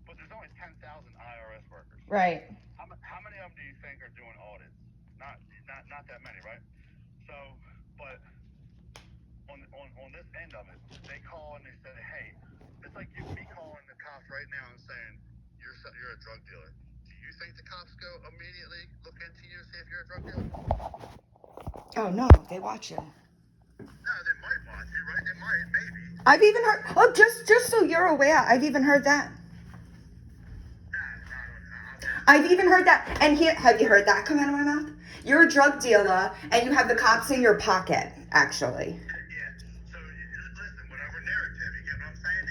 but there's only 10,000 IRS workers. Right. How many of them do you think are doing audits? Not that many, right? So, but on this end of it, they call and they say, hey, it's like me calling the cops right now and saying you're a drug dealer. Do you think the cops go immediately look into you see if you're a drug dealer? Oh no, they watch him. No, they might watch you, right? They might, maybe. I've even heard. Oh, just so you're aware, I've even heard that. I've even heard that. And here, have you heard that come out of my mouth? You're a drug dealer, and you have the cops in your pocket. Actually. Yeah. So listen, whatever narrative, you get what I'm saying?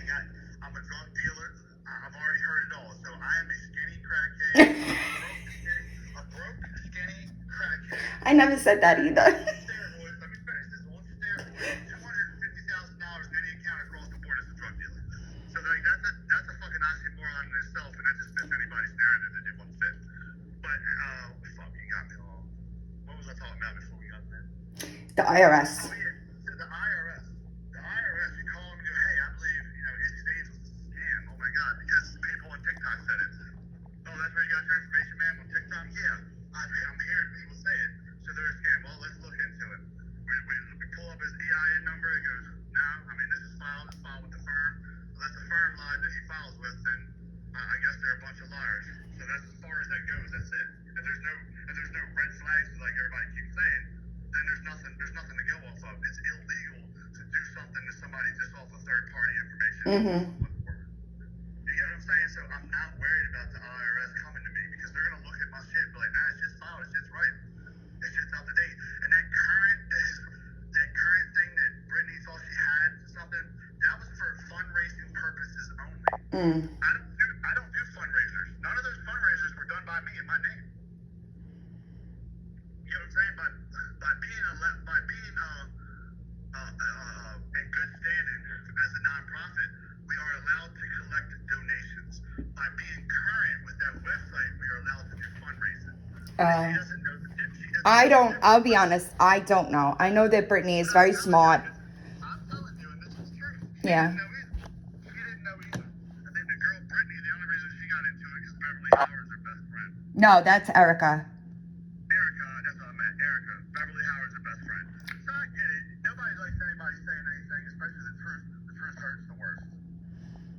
I'm a drug dealer. I've already heard it all. So I am a skinny crackhead, a broke skinny crackhead. I never said that either. Steroids. Let me finish this. On steroids, $250,000 in any account across the board as a drug dealer. So like that's a fucking oxymoron in itself, and that just fits anybody's narrative that it won't fit. But fuck, you got me all. What was I talking about before we got there? The IRS. Oh yeah, so the IRS. The IRS, you call them and go, hey, I believe, Izzy Days was a scam. Oh my God, because people on TikTok said it. Oh, that's where you got your information, man, on TikTok? Yeah, I'm hearing people say it. So they're a scam. Well, let's look into it. We pull up his EIN number. It goes, no, I mean, this is filed. It's filed with the firm. Unless the firm lied that he files with, then I guess they're a bunch of liars. So that's as far as that goes. That's it. If there's no red flags like everybody keeps saying, then there's nothing to go off of. It's illegal to do something to somebody just off of third party information. Mm-hmm. You get what I'm saying? So I'm not worried about the IRS coming to me because they're gonna look at my shit and be like, nah, it's just filed, it's just right. It's just up to date. And that current thing that Brittany thought she had something, that was for fundraising purposes only. Mm. I don't do fundraisers. None of those fundraisers were done by me in my name. You know what I'm saying? By being in good standing as a nonprofit, we are allowed to collect donations. By being current with that website, we are allowed to do fundraising. She doesn't know. I don't. I'll be honest. I don't know. I know that Brittany is very smart. I'm telling you, and this is true. Yeah. She didn't know either. I think the girl Brittany, the only reason she got into it is Beverly Howard's her best friend. No, that's Erica. Erica, that's what I meant. Erica, Beverly Howard's her best friend. So I get it. Nobody likes anybody saying anything, especially the truth. The truth hurts the worst.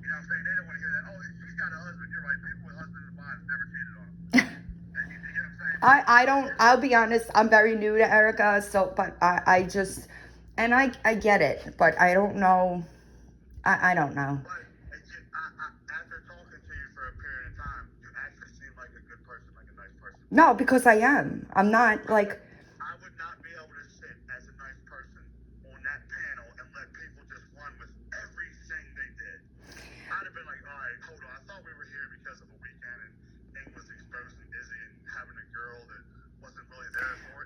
You know what I'm saying? They don't want to hear that. Oh, she's got a husband. You're right. People with husbands and wives never cheated on them. You get what I'm saying? I don't. I'll be honest. I'm very new to Erica, so but I just, and I get it, but I don't know. I don't know. But after talking to you for a period of time, you actually seem like a good person, like a nice person. No, because I am. I'm not like. I would not be able to sit as a nice person on that panel and let people just run with everything they did. I'd have been like, all right, hold on. I thought we were here because of a weekend and Ing was exposing Izzy and having a girl that wasn't really there for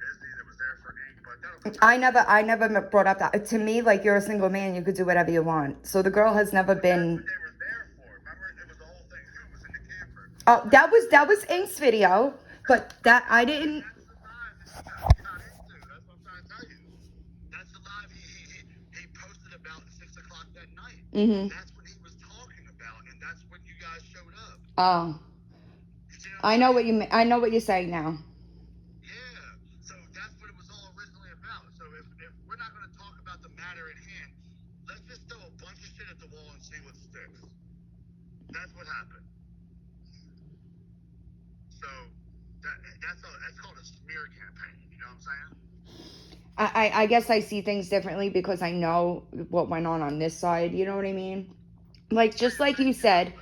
I never brought up that. To me, like, you're a single man, you could do whatever you want. So the girl has never But that's been. what they were there for. Remember, it was the whole thing. Who was in the camper? Oh, that was Ink's video, but that I didn't. That's the live that you got into. That's what I'm trying to tell you. That's the live he posted about at 6 o'clock that night. Mm-hmm. That's what he was talking about, and that's when you guys showed up. Oh, You see what I I'm know saying? what you. I know what you're saying now. Yeah. So that's what it was all originally about. So if we're not going to talk about the matter at hand, let's just throw a bunch of shit at the wall and see what sticks. That's what happened. So that's called a smear campaign. You know what I'm saying? I guess I see things differently because I know what went on this side. You know what I mean? Like, just like you said,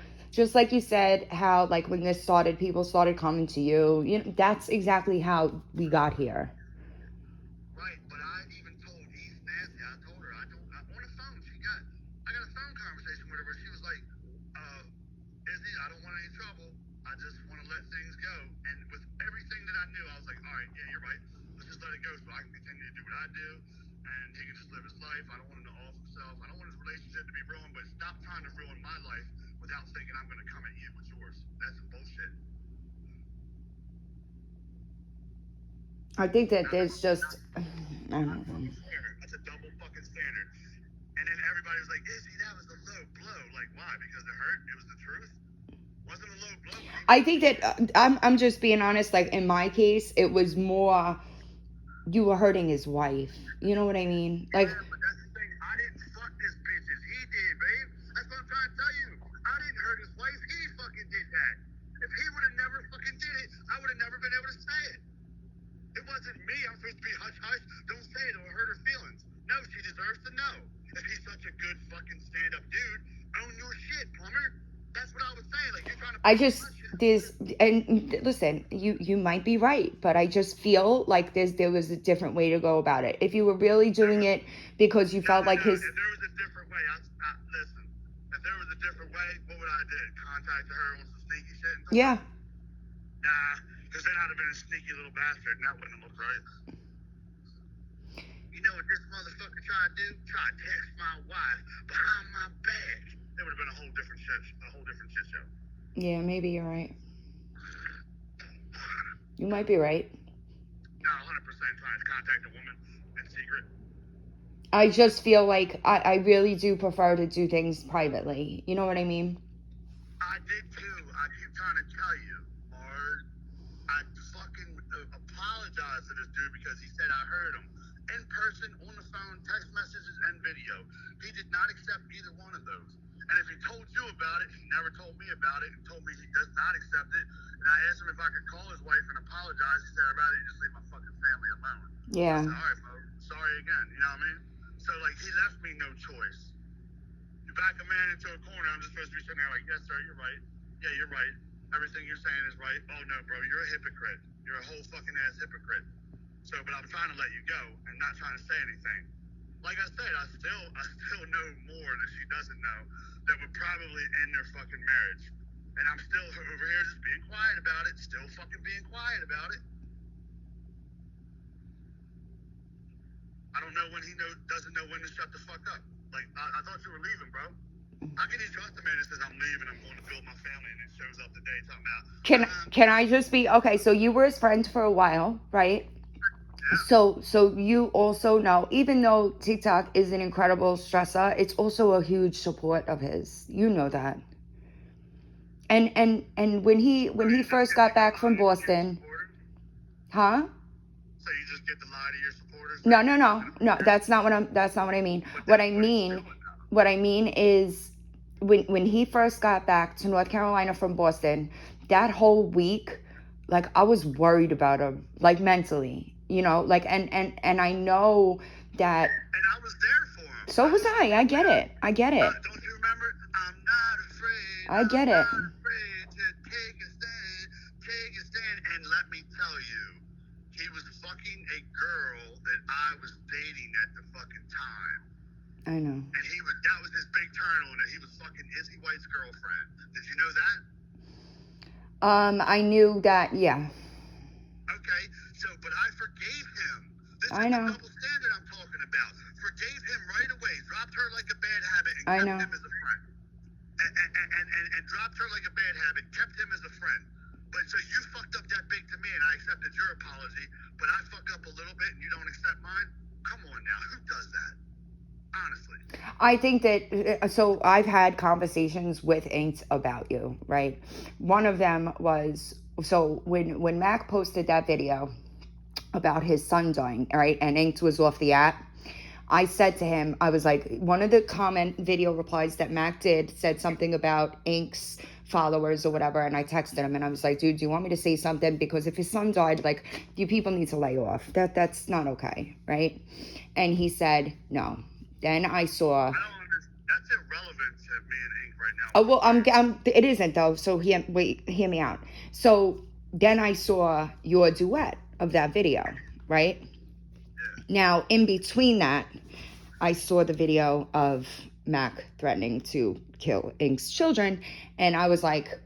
how, like, when this started, people started coming to you. You know, that's exactly how we got here. Right, but I even told Eve Nancy, I told her, on the phone, I got a phone conversation with her where she was like, Izzy, I don't want any trouble. I just want to let things go. And with everything that I knew, I was like, all right, yeah, you're right. Let's just let it go so I can continue to do what I do. And he can just live his life. I don't want him to off himself. I don't want his relationship to be ruined, but stop trying to ruin my life without thinking I'm going to come at you with yours. That's some bullshit. I think that there's just, I don't know. That's a double fucking standard. And then everybody was like, Izzy, that was a low blow. Like, why? Because it hurt? It was the truth? Wasn't a low blow. I think that I'm just being honest. Like, in my case, it was more you were hurting his wife. You know what I mean? Like, Yeah, but that's the thing. I didn't fuck this bitch as he did, babe. That's what I'm trying to tell you. I didn't hurt his wife. He fucking did that. If he would have never fucking did it, I would have never been able to say it. It wasn't me. I'm supposed to be hush hush. Don't say it. It'll hurt her feelings. No, she deserves to know. If he's such a good fucking stand up dude, own your shit, plumber. That's what I was saying. Like, you're trying to. I just there's and listen, you might be right, but I just feel like there was a different way to go about it. If you were really doing it because you felt like his. If there was a different way, listen. If there was a different way, what would I do? Contact her on some sneaky shit? Yeah. Nah, because then I'd have been a sneaky little bastard, and that wouldn't look right. You know what this motherfucker tried to do? Try to text my wife behind my back. It would have been a whole different shit show. Yeah, maybe you're right. You might be right. No, 100% trying to contact a woman in secret. I just feel like I really do prefer to do things privately. You know what I mean? I did too. I keep trying to tell you, or I fucking apologize to this dude because he said I heard him in person, on the phone, text messages, and video. He did not accept either one of those. And if he told you about it, he never told me about it and told me he does not accept it. And I asked him if I could call his wife and apologize. He said, I'd rather you just leave my fucking family alone. Yeah. I said, all right, bro. Sorry again. You know what I mean? So, like, he left me no choice. You back a man into a corner, I'm just supposed to be sitting there like, yes, sir, you're right. Yeah, you're right. Everything you're saying is right. Oh, no, bro, you're a hypocrite. You're a whole fucking ass hypocrite. So, but I'm trying to let you go and not trying to say anything. Like I said, I still know more that she doesn't know that would probably end their fucking marriage. And I'm still over here just being quiet about it, still fucking being quiet about it. I don't know when he doesn't know when to shut the fuck up. Like, I thought you were leaving, bro. How can you trust a man that says I'm leaving, I'm going to build my family, and it shows up the day talking about... Can I just be okay? So you were his friend for a while, right? Yeah. So you also know, even though TikTok is an incredible stressor, it's also a huge support of his. You know that. And when he first got back from Boston, huh? So you just get to lie to your supporters? No. That's not what I mean. What I mean is when he first got back to North Carolina from Boston, that whole week, like, I was worried about him, like, mentally, you know, like, and I know that. And I was there for him. So was I. I get it. Don't you remember? I'm not afraid. I get it. I'm not afraid to take a stand. And let me tell you, he was fucking a girl that I was dating at the fucking time. I know. And that was his big turn on it. He was fucking Izzy White's girlfriend. Did you know that? I knew that, yeah. Okay, but I forgave him This I is the know. double standard I'm talking about. Forgave him right away, dropped her like a bad habit, and I kept know. him as a friend. And dropped her like a bad habit, kept him as a friend. But so you fucked up that big to me, and I accepted your apology, but I fuck up a little bit and you don't accept mine? Come on now, who does that? Honestly. I think that, so I've had conversations with Inked about you, right? One of them was, so when Mac posted that video about his son dying, right, and Inked was off the app, I said to him, I was like, one of the comment video replies that Mac did said something about Ink's followers or whatever, and I texted him and I was like, dude, do you want me to say something? Because if his son died, like, you people need to lay off. That's not okay, right? And he said no. Then I saw. I don't understand. That's irrelevant to me and Ink right now. Oh well, it isn't though. So hear me out. So then I saw your duet of that video, right? Now, in between that, I saw the video of Mac threatening to kill Ink's children, and I was like,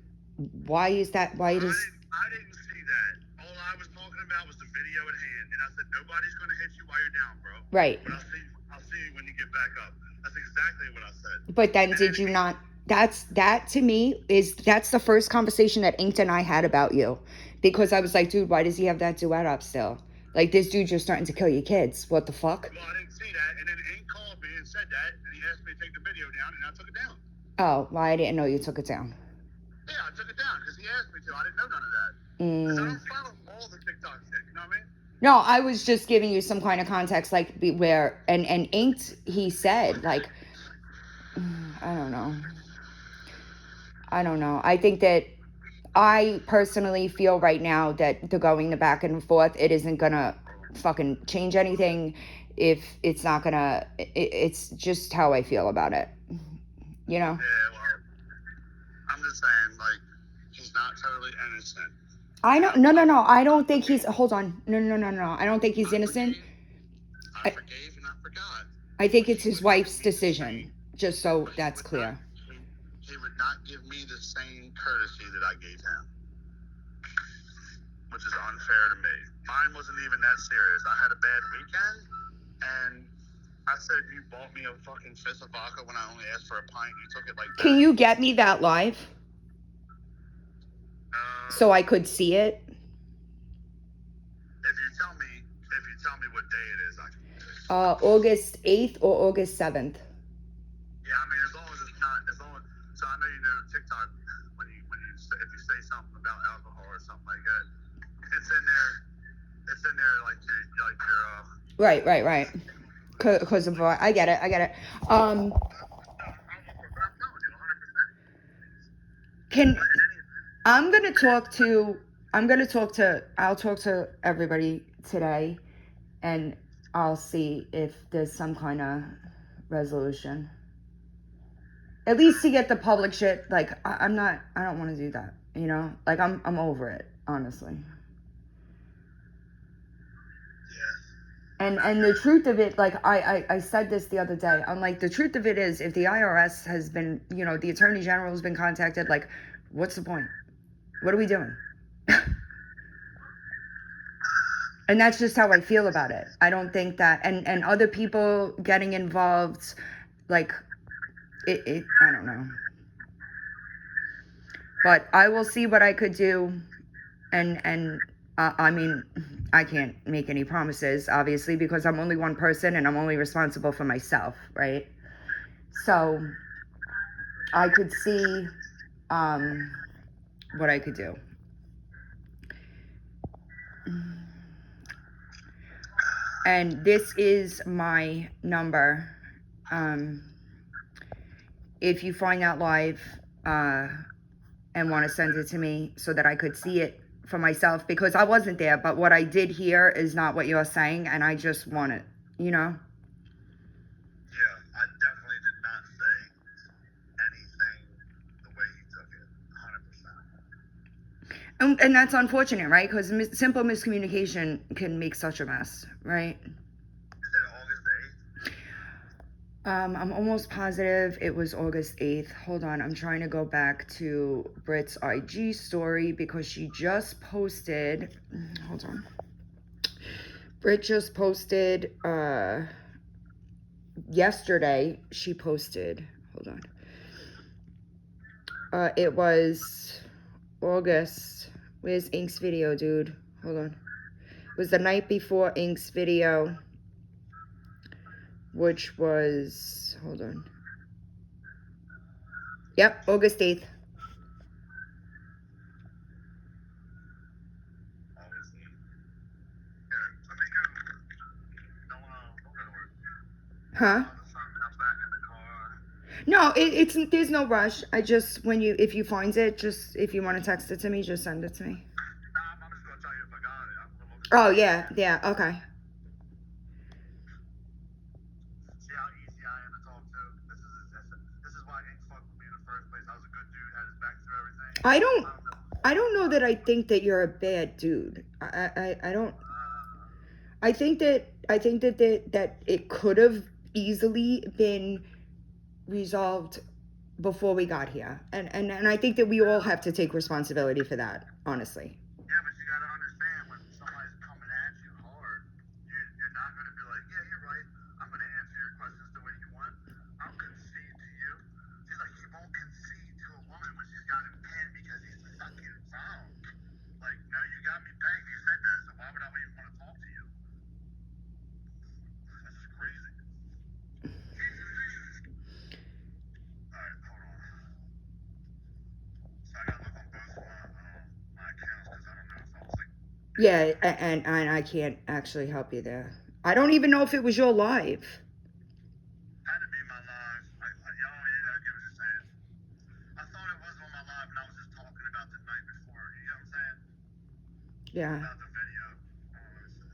why is that? Why does... I didn't see that. All I was talking about was the video at hand, and I said, nobody's going to hit you while you're down, bro. Right. But I'll see you when you get back up. That's exactly what I said. But then did you not... That to me that's the first conversation that Inked and I had about you. Because I was like, dude, why does he have that duet up still? Like, this dude just starting to kill your kids. What the fuck? Well, I didn't see that. And then Ink called me and said that. And he asked me to take the video down, and I took it down. Oh, well, I didn't know you took it down. Yeah, I took it down because he asked me to. I didn't know none of that. Because I don't follow all the TikTok shit. You know what I mean? No, I was just giving you some kind of context, like, where, and Inked, he said, like, I don't know. I think that I personally feel right now that the going the back and forth, it isn't gonna fucking change anything if it's not gonna, it's just how I feel about it, you know? Yeah, well, I'm just saying, like, he's not totally innocent. I know, no, I don't think he's, hold on, no, I don't think he's innocent. I forgave and I forgot. I think it's his wife's decision, just so that's clear. He would not give me the same courtesy that I gave him, which is unfair to me. Mine wasn't even that serious. I had a bad weekend, and I said, you bought me a fucking fifth of vodka when I only asked for a pint. You took it like that. Can you get me that live? So I could see it? If you tell me what day it is, I can. August 8th or August 7th. Yeah, I mean, as long as it's not, so I know you know TikTok, when you if you say something about alcohol or something like that, it's in there like your Right. Because of, I get it. I'm telling you, 100%. I'll talk to everybody today, and I'll see if there's some kind of resolution. At least to get the public shit, like, I don't want to do that, you know? Like, I'm over it, honestly. And the truth of it, like, I said this the other day, I'm like, the truth of it is, if the IRS has been, you know, the Attorney General has been contacted, like, what's the point? What are we doing? And that's just how I feel about it. I don't think that, and other people getting involved, like, it I don't know. But I will see what I could do, and I mean, I can't make any promises, obviously, because I'm only one person and I'm only responsible for myself, right? So I could see what I could do. And this is my number. If you find that live and want to send it to me so that I could see it for myself, because I wasn't there, but what I did hear is not what you're saying, and I just want it, you know? Yeah, I definitely did not say anything the way he took it, 100%. And that's unfortunate, right? Because simple miscommunication can make such a mess, right? Is it August 8th? I'm almost positive it was August 8th. Hold on, I'm trying to go back to Britt's IG story because she just posted, hold on. Brit just posted, yesterday, she posted, hold on. It was August. Where's Ink's video, dude? Hold on. It was the night before Ink's video, which was, hold on. Yep, August 8th. Huh? No, it's there's no rush. I just if you find it, just if you want to text it to me, just send it to me. Oh yeah, yeah, okay. See how easy I am to talk to? This is why Ink fucked with me in the first place. I was a good dude, had his back through everything. I don't know that I think that you're a bad dude. I don't. I think that that it could have easily been resolved before we got here, and I think that we all have to take responsibility for that, honestly. Yeah, but you gotta understand when somebody's coming at you hard, you're not gonna be like, yeah, you're right. I'm gonna answer your questions the way you want. I'll concede to you. See, like he won't concede to a woman when she's got him pinned because he's fucking wrong. Like, no, you got me pegged. You said that, so why would I even want to talk to you? This is crazy. Alright, hold on. So I gotta look on both of my accounts because I don't know if I was like. Yeah, and I can't actually help you there. I don't even know if it was your live. Had to be my live. Yeah, I get what you're saying. I thought it was on my live, and I was just talking about the night before. You know what I'm saying? Yeah. About the video. Let me see.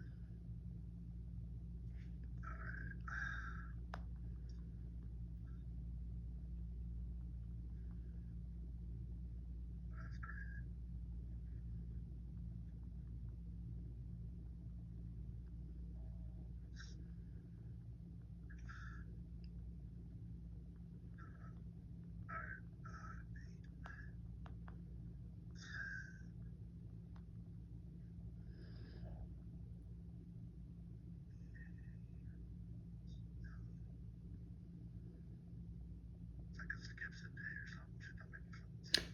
That's crazy.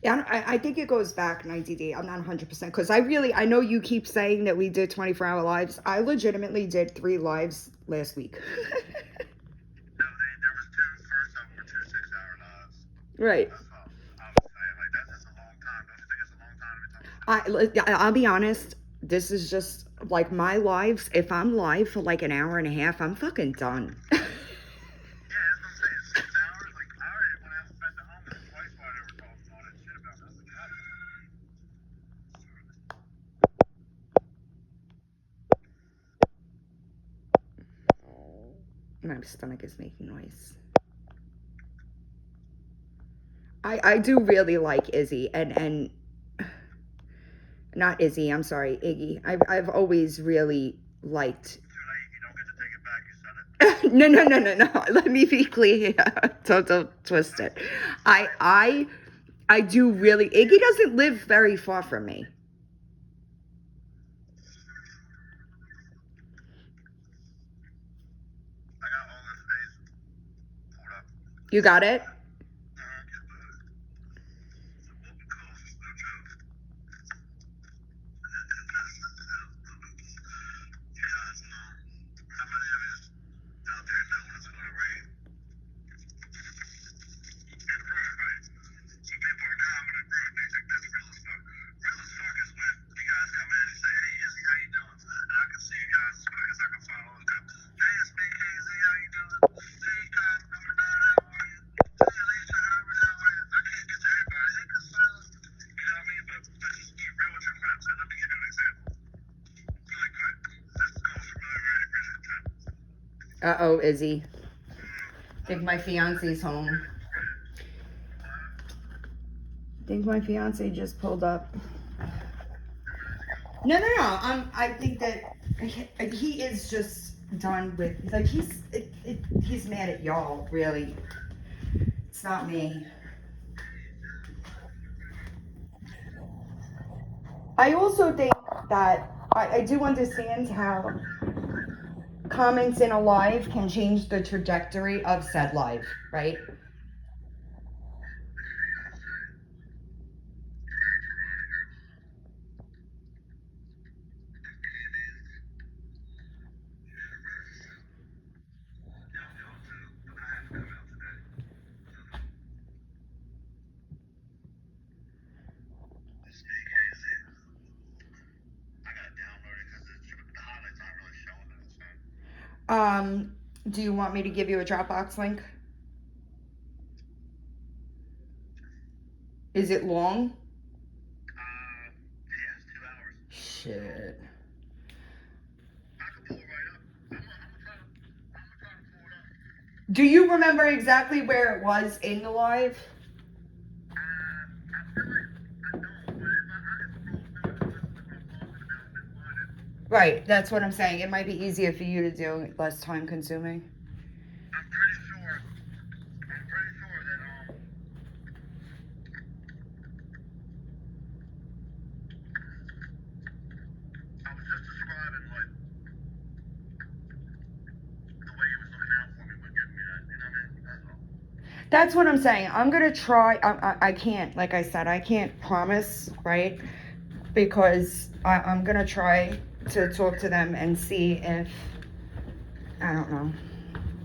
Yeah, I think it goes back 90 days. I'm not 100% because I know you keep saying that we did 24-hour lives. I legitimately did 3 lives last week. No, there was 2 first of them were 2 6-hour lives. Right. That's all I was saying. Like, that's just a long time. Don't you think it's a long time to be talking? I'll be honest. This is just like my lives. If I'm live for like an hour and a half, I'm fucking done. Yeah, that's what I'm saying. 6 hours? Like, I already went out and fed the homeless twice while they were talking all that shit about us. My stomach is making noise. I do really like Izzy and not Izzy, I'm sorry, Iggy. I've always really liked. Too late. You don't get to take it back. You said it. No. Let me be clear. Don't twist it. I do really. Iggy doesn't live very far from me. I got all this days pulled up. You got it? Uh-oh, Izzy. I think my fiance's home. I think my fiance just pulled up. No. I think that he is just done with. Like he's mad at y'all. Really, it's not me. I also think that I do understand how comments in a live can change the trajectory of said live, right? Do you want me to give you a Dropbox link? Is it long? Yeah, it's 2 hours. Shit. I can pull it right up. I'm gonna try to pull it up. Do you remember exactly where it was in the live? I feel like I don't, but if I can scroll through it and listen to what I'm talking about and then find it. Right, that's what I'm saying. It might be easier for you to do, less time consuming. I'm pretty sure that I was just describing what the way he was looking out for me was giving me that. You know what I mean? That's all. That's what I'm saying. I'm gonna try. I can't, like I said, I can't promise, right? Because I'm gonna try to talk to them and see if, I don't know.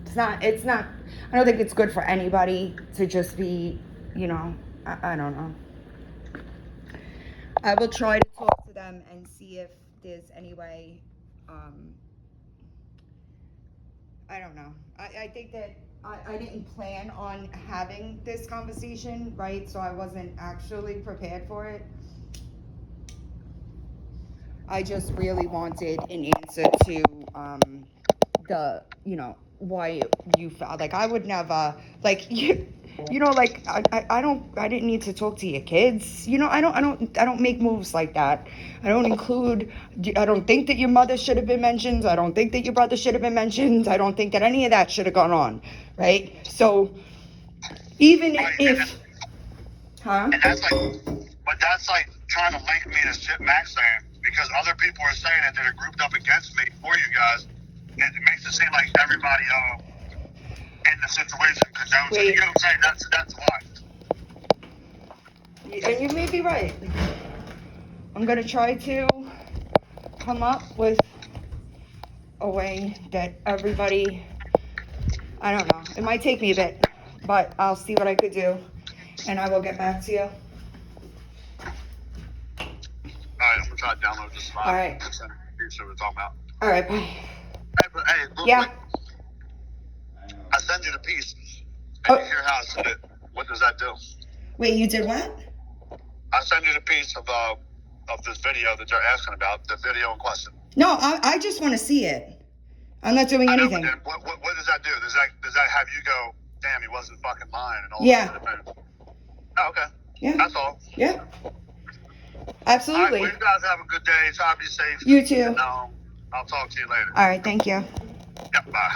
It's not, I don't think it's good for anybody to just be, you know, I don't know. I will try to talk to them and see if there's any way, I don't know. I think that I didn't plan on having this conversation, right? So I wasn't actually prepared for it. I just really wanted an answer to the, you know, why you felt like I would never, like, you know, like I didn't need to talk to your kids. You know, I don't make moves like that. I don't think that your mother should have been mentioned. I don't think that your brother should have been mentioned. I don't think that any of that should have gone on, right? So even if, huh? And that's like trying to link me to shit Max saying, because other people are saying that they're grouped up against me for you guys. It makes it seem like everybody in the situation condones it. You know what I'm saying? That's why. And you may be right. I'm gonna try to come up with a way that everybody, I don't know, it might take me a bit, but I'll see what I could do, and I will get back to you. Alright, I'm gonna try to download this file. Alright. See what we're talking about. Alright, bye. Hey, real Yeah. quick. I send you the piece, and Oh. you hear how I said it. What does that do? Wait, you did what? I send you the piece of this video that they're asking about, the video in question. No, I just want to see it. I'm not doing I know, anything. but then what does that do? Does that have you go, damn, he wasn't fucking lying and all Yeah. that kind of thing? Oh, okay. Yeah. That's all. Yeah. All right, Absolutely. well, you guys have a good day. Try to be safe. You too. And, I'll talk to you later. Alright, thank you. Yep, bye.